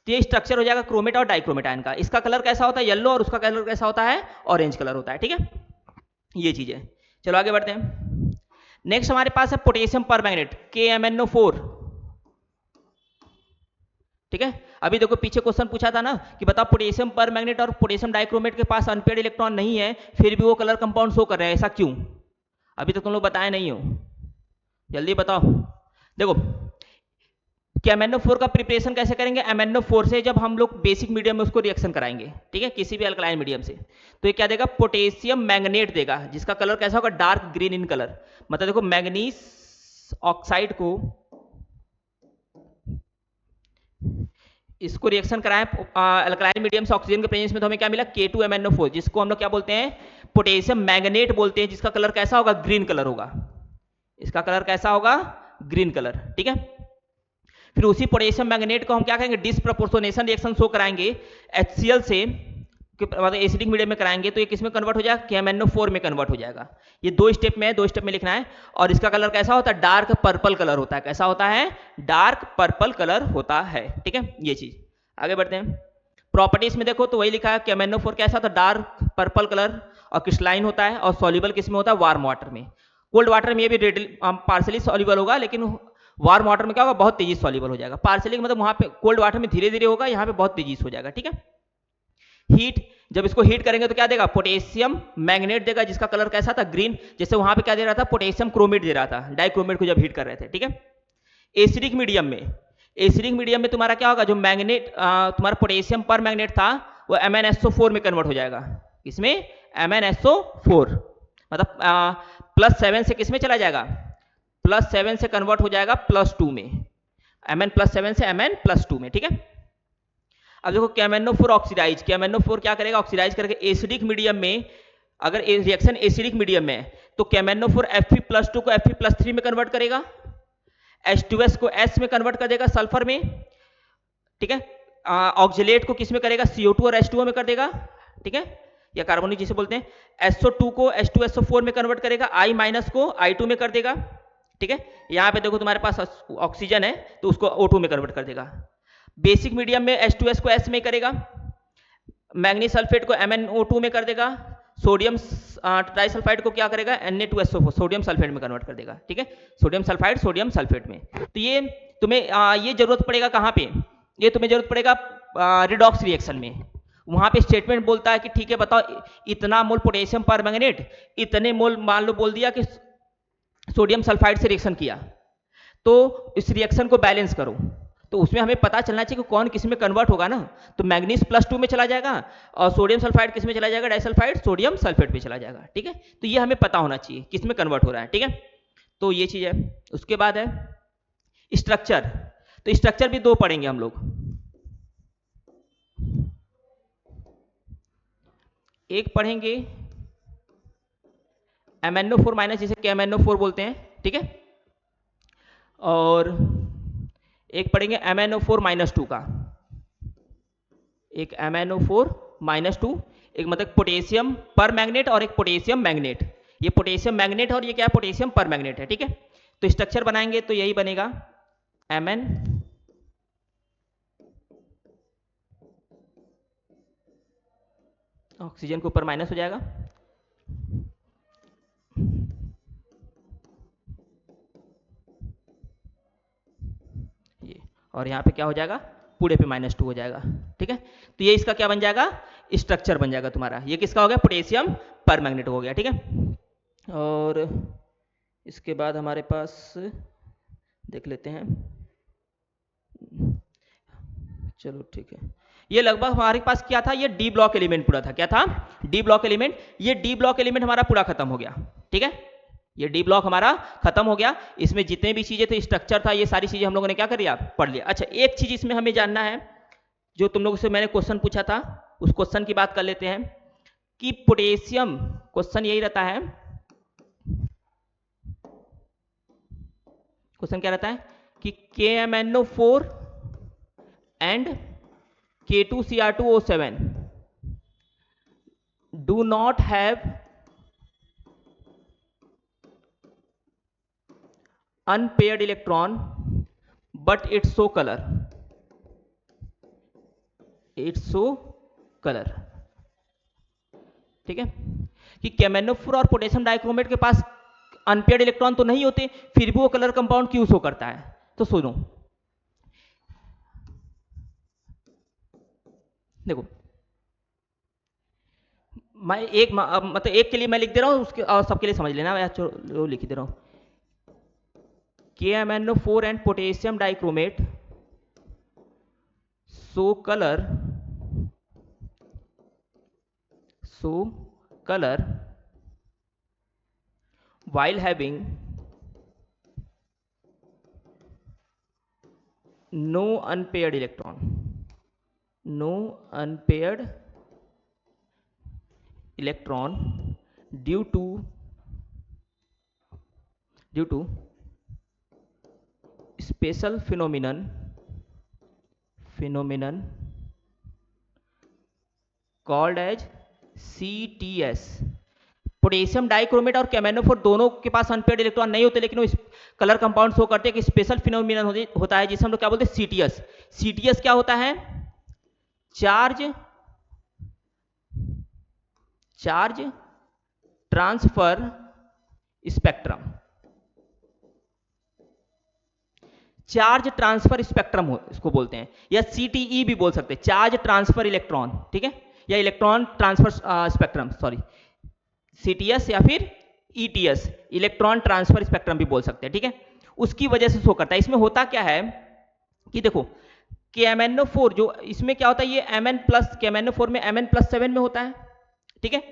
तो ये स्ट्रक्चर हो जाएगा क्रोमेट और डाइक्रोमेट आयन का। इसका कलर कैसा होता है, येलो, और उसका कलर कैसा होता है, ऑरेंज कलर होता है। ठीक है, ये चीज है। चलो आगे बढ़ते हैं। नेक्स्ट हमारे पास है पोटेशियम परमैंगनेट, KMnO4। ठीक है, अभी देखो पीछे क्वेश्चन पूछा था ना कि बताओ पोटेशियम परमैंगनेट और पोटेशियम डाइक्रोमेट के पास अनपेयर्ड इलेक्ट्रॉन नहीं है, फिर भी वो कलर कंपाउंड शो कर रहे हैं, ऐसा क्यों? अभी तो तुम लोग बताए नहीं हो, जल्दी बताओ। देखो कि MnO4 का प्रिपरेशन कैसे करेंगे, MnO4 से जब हम लोग बेसिक मीडियम में उसको रिएक्शन कराएंगे, ठीक है, किसी भी अल्कलाइन मीडियम से, तो ये क्या देगा, पोटेशियम मैंगनेट देगा, जिसका कलर कैसा होगा, डार्क ग्रीन इन कलर। मतलब देखो मैंगनीज ऑक्साइड को, इसको रिएक्शन कराएं अल्कलाइन मीडियम से ऑक्सीजन के प्रेजेंस में, तो हमें क्या मिला, K2MnO4, जिसको हम लोग क्या बोलते हैं, पोटेशियम मैंगनेट बोलते हैं, जिसका कलर कैसा होगा, ग्रीन कलर होगा। इसका कलर कैसा होगा, ग्रीन कलर। ठीक है, फिर उसी पोटेशियम मैंगनेट को हम क्या करेंगे, डिसप्रपोर्शनेशन रिएक्शन शो कराएंगे HCl से, मतलब एसिडिक मीडियम में कराएंगे, तो ये किस में कन्वर्ट हो जाएगा, KMnO4 में कन्वर्ट हो जाएगा। ये दो स्टेप में है, दो स्टेप में लिखना है। और इसका कलर कैसा होता है, डार्क पर्पल कलर होता है। कैसा होता है, डार्क पर्पल कलर होता है। ठीक है, ये चीज। आगे बढ़ते हैं, प्रॉपर्टीज में देखो तो वही लिखा है, KMnO4 कैसा होता है, डार्क पर्पल कलर, और क्रिस्टलाइन होता है, और सॉल्युबल किस में होता है, वार्म वाटर में। कोल्ड वाटर में ये भी पार्सली सॉल्युबल होगा, लेकिन वार्म वाटर में क्या होगा, बहुत तेजी सॉल्युबल हो जाएगा। पार्सली मतलब वहां पे कोल्ड वाटर में धीरे धीरे होगा, यहाँ पे बहुत तेजी से हो जाएगा। ठीक है, हीट, जब इसको हीट करेंगे तो क्या देगा, पोटेशियम मैंगनेट देगा, जिसका कलर कैसा था, ग्रीन। जैसे वहां पे क्या दे रहा था, पोटेशियम क्रोमेट दे रहा था, डाइक्रोमेट को जब हीट कर रहे थे। ठीक है, एसिडिक मीडियम में, एसिडिक मीडियम में तुम्हारा क्या होगा, जो मैंगनेट तुम्हारा पोटेशियम पर मैंगनेट था, वो MnSO4 में कन्वर्ट हो जाएगा। इसमें MnSO4 मतलब +7 से किस में चला जाएगा, +7 से कन्वर्ट हो जाएगा +2 में, Mn+7 से Mn+2 में। ठीक है, अब देखो KMnO4 ऑक्सीडाइज, KMnO4 क्या करेगा, ऑक्सीडाइज करके एसिडिक मीडियम में, अगर रिएक्शन एसिडिक मीडियम में है तो KMnO4 Fe+2 को Fe+3 में कन्वर्ट करेगा, H2S को S में कन्वर्ट कर देगा सल्फर में। ठीक है, ऑक्जिलेट को किस में करेगा, CO2 और H2O में कर देगा। ठीक है, या कार्बोनिक जिसे बोलते हैं, SO2 को H2SO4 में कन्वर्ट करेगा, I- को I2 में कर देगा। ठीक है, यहां पे देखो तुम्हारे पास ऑक्सीजन है तो उसको O2 में कन्वर्ट कर देगा। बेसिक मीडियम में H2S को S में करेगा, मैग्नीज सल्फेट को MnO2 में कर देगा, सोडियम ट्राइसल्फाइड को क्या करेगा, Na2SO4 सोडियम सल्फेट में कन्वर्ट कर देगा। ठीक है, सोडियम सल्फाइड सोडियम सल्फेट में। तो ये तुम्हें ये जरूरत पड़ेगा कहाँ पे, ये तुम्हें जरूरत पड़ेगा रिडॉक्स रिएक्शन में। वहां पे स्टेटमेंट बोलता है कि ठीक है बताओ, इतना मोल पोटेशियम परमैंगनेट, इतने मोल मान लो बोल दिया कि सोडियम सल्फाइड से रिएक्शन किया, तो इस रिएक्शन को बैलेंस करो। तो उसमें हमें पता चलना चाहिए कि कौन किस में कन्वर्ट होगा ना, तो मैग्नीज +2 में चला जाएगा, और सोडियम सल्फाइड किस में चला जाएगा, डाइसल्फाइड सोडियम सल्फेट में चला जाएगा। ठीक है, तो ये हमें पता होना चाहिए किस में कन्वर्ट हो रहा है। ठीक है, तो ये चीज है। उसके बाद है स्ट्रक्चर, तो स्ट्रक्चर भी दो पढ़ेंगे हम लोग। एक पढ़ेंगे MnO4- जिसे KMnO4 बोलते हैं। ठीक है, और एक पढ़ेंगे MnO4-2 का, एक MnO4-2, एक मतलब पोटेशियम पर मैग्नेट और एक पोटेशियम मैग्नेट। ये पोटेशियम मैग्नेट और ये क्या है, पोटेशियम पर मैग्नेट है। ठीक है, तो स्ट्रक्चर बनाएंगे तो यही बनेगा, Mn ऑक्सीजन के ऊपर माइनस हो जाएगा, ये, और यहाँ पे क्या हो जाएगा, पूरे पे -2 हो जाएगा। ठीक है, तो ये इसका क्या बन जाएगा, स्ट्रक्चर बन जाएगा तुम्हारा। ये किसका हो गया, पोटेशियम परमैंगनेट हो गया। ठीक है, और इसके बाद हमारे पास देख लेते हैं, चलो ठीक है, ये लगभग हमारे पास क्या था, ये डी ब्लॉक एलिमेंट पूरा था। क्या था, डी ब्लॉक एलिमेंट। ये डी ब्लॉक एलिमेंट हमारा पूरा खत्म हो गया। ठीक है, ये डी ब्लॉक हमारा खत्म हो गया। इसमें जितने भी चीजें थे, स्ट्रक्चर था, ये सारी चीजें हम लोगों ने क्या कर लिया, पढ़ लिया। अच्छा, एक चीज इसमें हमें जानना है, जो तुम लोगों से मैंने क्वेश्चन पूछा था, उस क्वेश्चन की बात कर लेते हैं कि पोटेशियम, क्वेश्चन यही रहता है, क्वेश्चन क्या रहता है कि KMnO4 and K2Cr2O7 do not have unpaired electron but it show color. It show color. ठीक है, कि कैमेनोफोर और पोटेशियम डाइक्रोमेट के पास अनपेयर्ड इलेक्ट्रॉन तो नहीं होते, फिर भी वो कलर कंपाउंड क्यों शो करता है? तो सुनो, देखो मैं एक मतलब एक के लिए मैं लिख दे रहा हूं, उसके और सबके लिए समझ लेना, मैं लिख दे रहा हूं। KMnO4 and potassium dichromate show colour while having no unpaired electron due to special phenomenon called as CTS। Potassium dichromate और कैमेनोफोर दोनों के पास अनपेयर्ड इलेक्ट्रॉन नहीं होते, लेकिन वो कलर कंपाउंड शो करते हैं कि स्पेशल फिनोमिनन होता है, जिसे हम लोग क्या बोलते हैं? सीटीएस। सीटीएस क्या होता है? Charge transfer spectrum. Charge transfer spectrum इसको बोलते हैं, या सीटीई भी बोल सकते हैं, चार्ज ट्रांसफर इलेक्ट्रॉन, ठीक है, या electron transfer spectrum, sorry, CTS या फिर ईटीएस, इलेक्ट्रॉन ट्रांसफर स्पेक्ट्रम भी बोल सकते हैं, ठीक है। उसकी वजह से शो करता है। इसमें होता क्या है कि देखो KMnO4 जो इसमें क्या होता है, ये Mn+ KMnO4 में Mn+7 में होता है, ठीक है,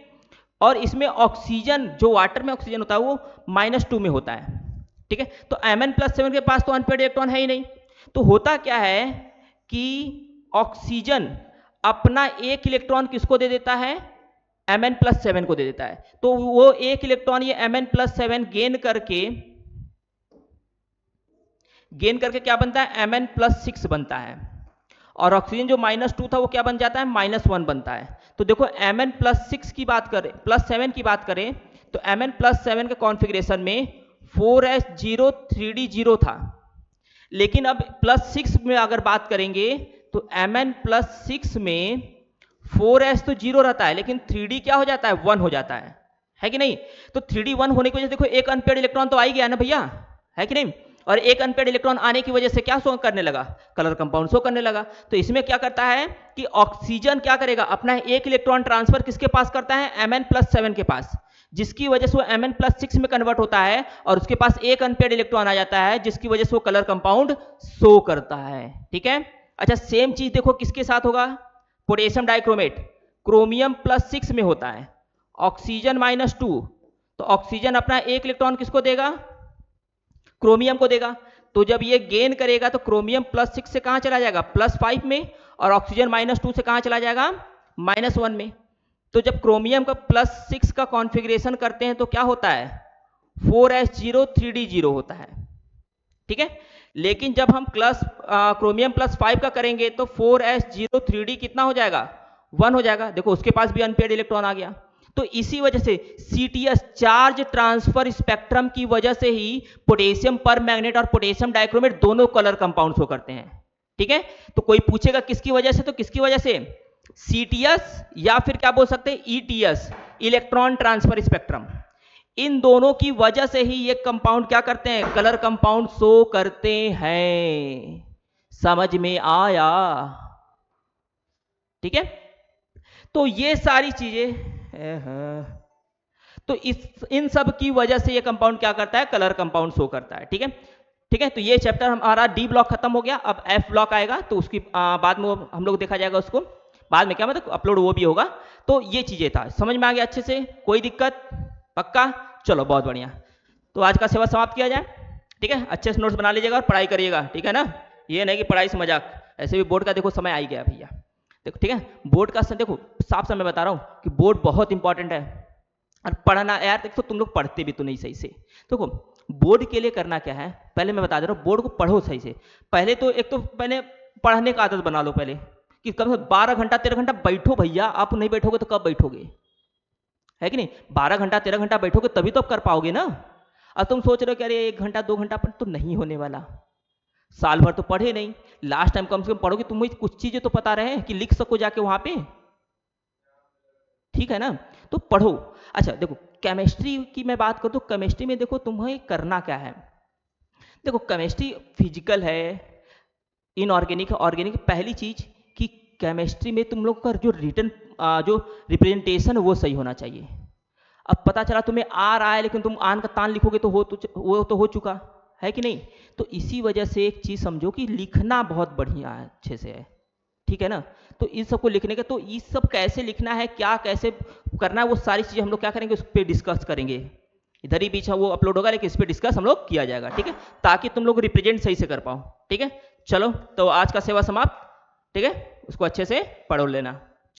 और इसमें ऑक्सीजन जो वाटर में ऑक्सीजन होता है वो -2 में होता है, ठीक है। तो Mn+7 के पास तो अनपेयर्ड इलेक्ट्रॉन है ही नहीं, तो होता क्या है कि ऑक्सीजन अपना एक इलेक्ट्रॉन किसको दे देता है? Mn+7 को दे देता है। तो वो एक इलेक्ट्रॉन ये Mn+7 गेन करके क्या बनता है? Mn+6 बनता है, और ऑक्सीजन जो -2 था वो क्या बन जाता है? -1 बनता है। तो देखो Mn+6 की बात करें, +7 की बात करें, तो Mn+7 के कॉन्फ़िगरेशन में 4s0 3d0 था, लेकिन अब +6 में अगर बात करेंगे तो Mn+6 में 4s तो 0 रहता है, लेकिन 3d क्या हो जाता है? 1 हो जाता है कि नहीं? तो 3d 1 होने की वजह से देखो एक अनपेयर्ड इलेक्ट्रॉन तो आ ही गया ना भैया, है कि नहीं? और एक अनपेयर्ड इलेक्ट्रॉन आने की वजह से क्या शो करने लगा? कलर कंपाउंड शो करने लगा। तो इसमें क्या करता है कि ऑक्सीजन क्या करेगा? अपना एक इलेक्ट्रॉन ट्रांसफर किसके पास करता है? Mn+7 के पास, जिसकी वजह से वो Mn+6 में कन्वर्ट होता है, और उसके पास एक अनपेयर्ड इलेक्ट्रॉन आ जाता है, जिसकी वजह से वो कलर कंपाउंड शो करता है, ठीक है। अच्छा, सेम चीज देखो किसके साथ होगा? पोटेशियम डाइक्रोमेट क्रोमियम +6 में होता है, ऑक्सीजन -2, तो ऑक्सीजन अपना एक इलेक्ट्रॉन किसको देगा? क्रोमियम को देगा। तो जब ये गेन करेगा तो क्रोमियम +6 से कहां चला जाएगा? +5 में, और ऑक्सीजन -2 से कहां चला जाएगा? -1 में। तो जब क्रोमियम का +6 का कॉन्फ़िगरेशन करते हैं तो क्या होता है? 4s0 3d0 होता है, ठीक है। लेकिन जब हम क्रोमियम +5 का करेंगे तो 4s0 3d कितना हो जाएगा? 1 हो जाएगा। देखो उसके पास भी अनपेयर्ड इलेक्ट्रॉन आ गया। तो इसी वजह से सीटीएस चार्ज ट्रांसफर स्पेक्ट्रम की वजह से ही पोटेशियम परमैंगनेट और पोटेशियम डाइक्रोमेट दोनों कलर कंपाउंड शो करते हैं, ठीक है। तो कोई पूछेगा किसकी वजह से, तो किसकी वजह से? सीटीएस या फिर क्या बोल सकते हैं? ETS, electron transfer spectrum. इन दोनों की वजह से ही ये कंपाउंड क्या करते हैं? कलर कंपाउंड शो करते हैं। समझ में आया? ठीक है। तो ये सारी चीजें, तो इन सब की वजह से ये कंपाउंड क्या करता है? कलर कंपाउंड शो करता है, ठीक है। ठीक है, तो ये चैप्टर हमारा डी ब्लॉक खत्म हो गया। अब एफ ब्लॉक आएगा, तो उसकी बाद में हम लोग देखा जाएगा उसको बाद में, क्या मतलब अपलोड वो भी होगा। तो ये चीजें था, समझ में आ गया अच्छे से? कोई दिक्कत? पक्का? चलो बहुत बढ़िया। तो आज का सेवा समाप्त किया जाए, ठीक है। अच्छे से नोट्स बना लीजिएगा और पढ़ाई करिएगा, ठीक है ना। ये नहीं कि पढ़ाई से मजाक, ऐसे भी बोर्ड का देखो समय आ ही गया भैया, देखो, ठीक है। बोर्ड का देखो साफ साफ मैं बता रहा हूँ कि बोर्ड बहुत इंपॉर्टेंट है। और पढ़ना यार, देखो तुम लोग पढ़ते भी तो नहीं सही से। देखो बोर्ड के लिए करना क्या है, पहले मैं बता दे रहा हूँ, बोर्ड को पढ़ो सही से। पहले तो एक तो मैंने पढ़ने का आदत बना लो पहले कि कम से कम 12 घंटा 13 घंटा बैठो भैया। आप नहीं बैठोगे तो कब बैठोगे, है कि नहीं? 12 घंटा 13 घंटा बैठोगे तभी तो आप कर पाओगे ना। अब तुम सोच रहे हो कि अरे 1 घंटा 2 घंटा पर तो नहीं होने वाला, साल भर तो पढ़े नहीं, लास्ट टाइम कम से कम पढ़ोगे, तुम्हें कुछ चीजें तो पता रहे कि लिख सको जाके वहां पे, ठीक है ना? तो पढ़ो। अच्छा देखो केमिस्ट्री की मैं बात करूँ तो केमिस्ट्री में देखो तुम्हें करना क्या है। देखो केमिस्ट्री फिजिकल है, इनऑर्गेनिक है, ऑर्गेनिक। पहली चीज कि केमिस्ट्री में तुम लोग का जो रिटर्न जो रिप्रेजेंटेशन वो सही होना चाहिए। अब पता चला तुम्हें आ रहा है लेकिन तुम आन का तान लिखोगे तो वो तो हो चुका है कि नहीं। तो इसी वजह से एक चीज समझो कि लिखना बहुत बढ़िया है, अच्छे से है, ठीक है ना। तो इस सबको लिखने का, तो ये सब कैसे लिखना है, क्या कैसे करना है, वो सारी चीजें हम लोग क्या करेंगे, उस पर डिस्कस करेंगे। इधर ही बीच वो अपलोड होगा लेकिन इस पर डिस्कस हम लोग किया जाएगा, ठीक है, ताकि तुम लोग रिप्रेजेंट सही से कर पाओ, ठीक है। चलो तो आज का सेवा समाप्त, ठीक है, उसको अच्छे से पढ़ो लेना।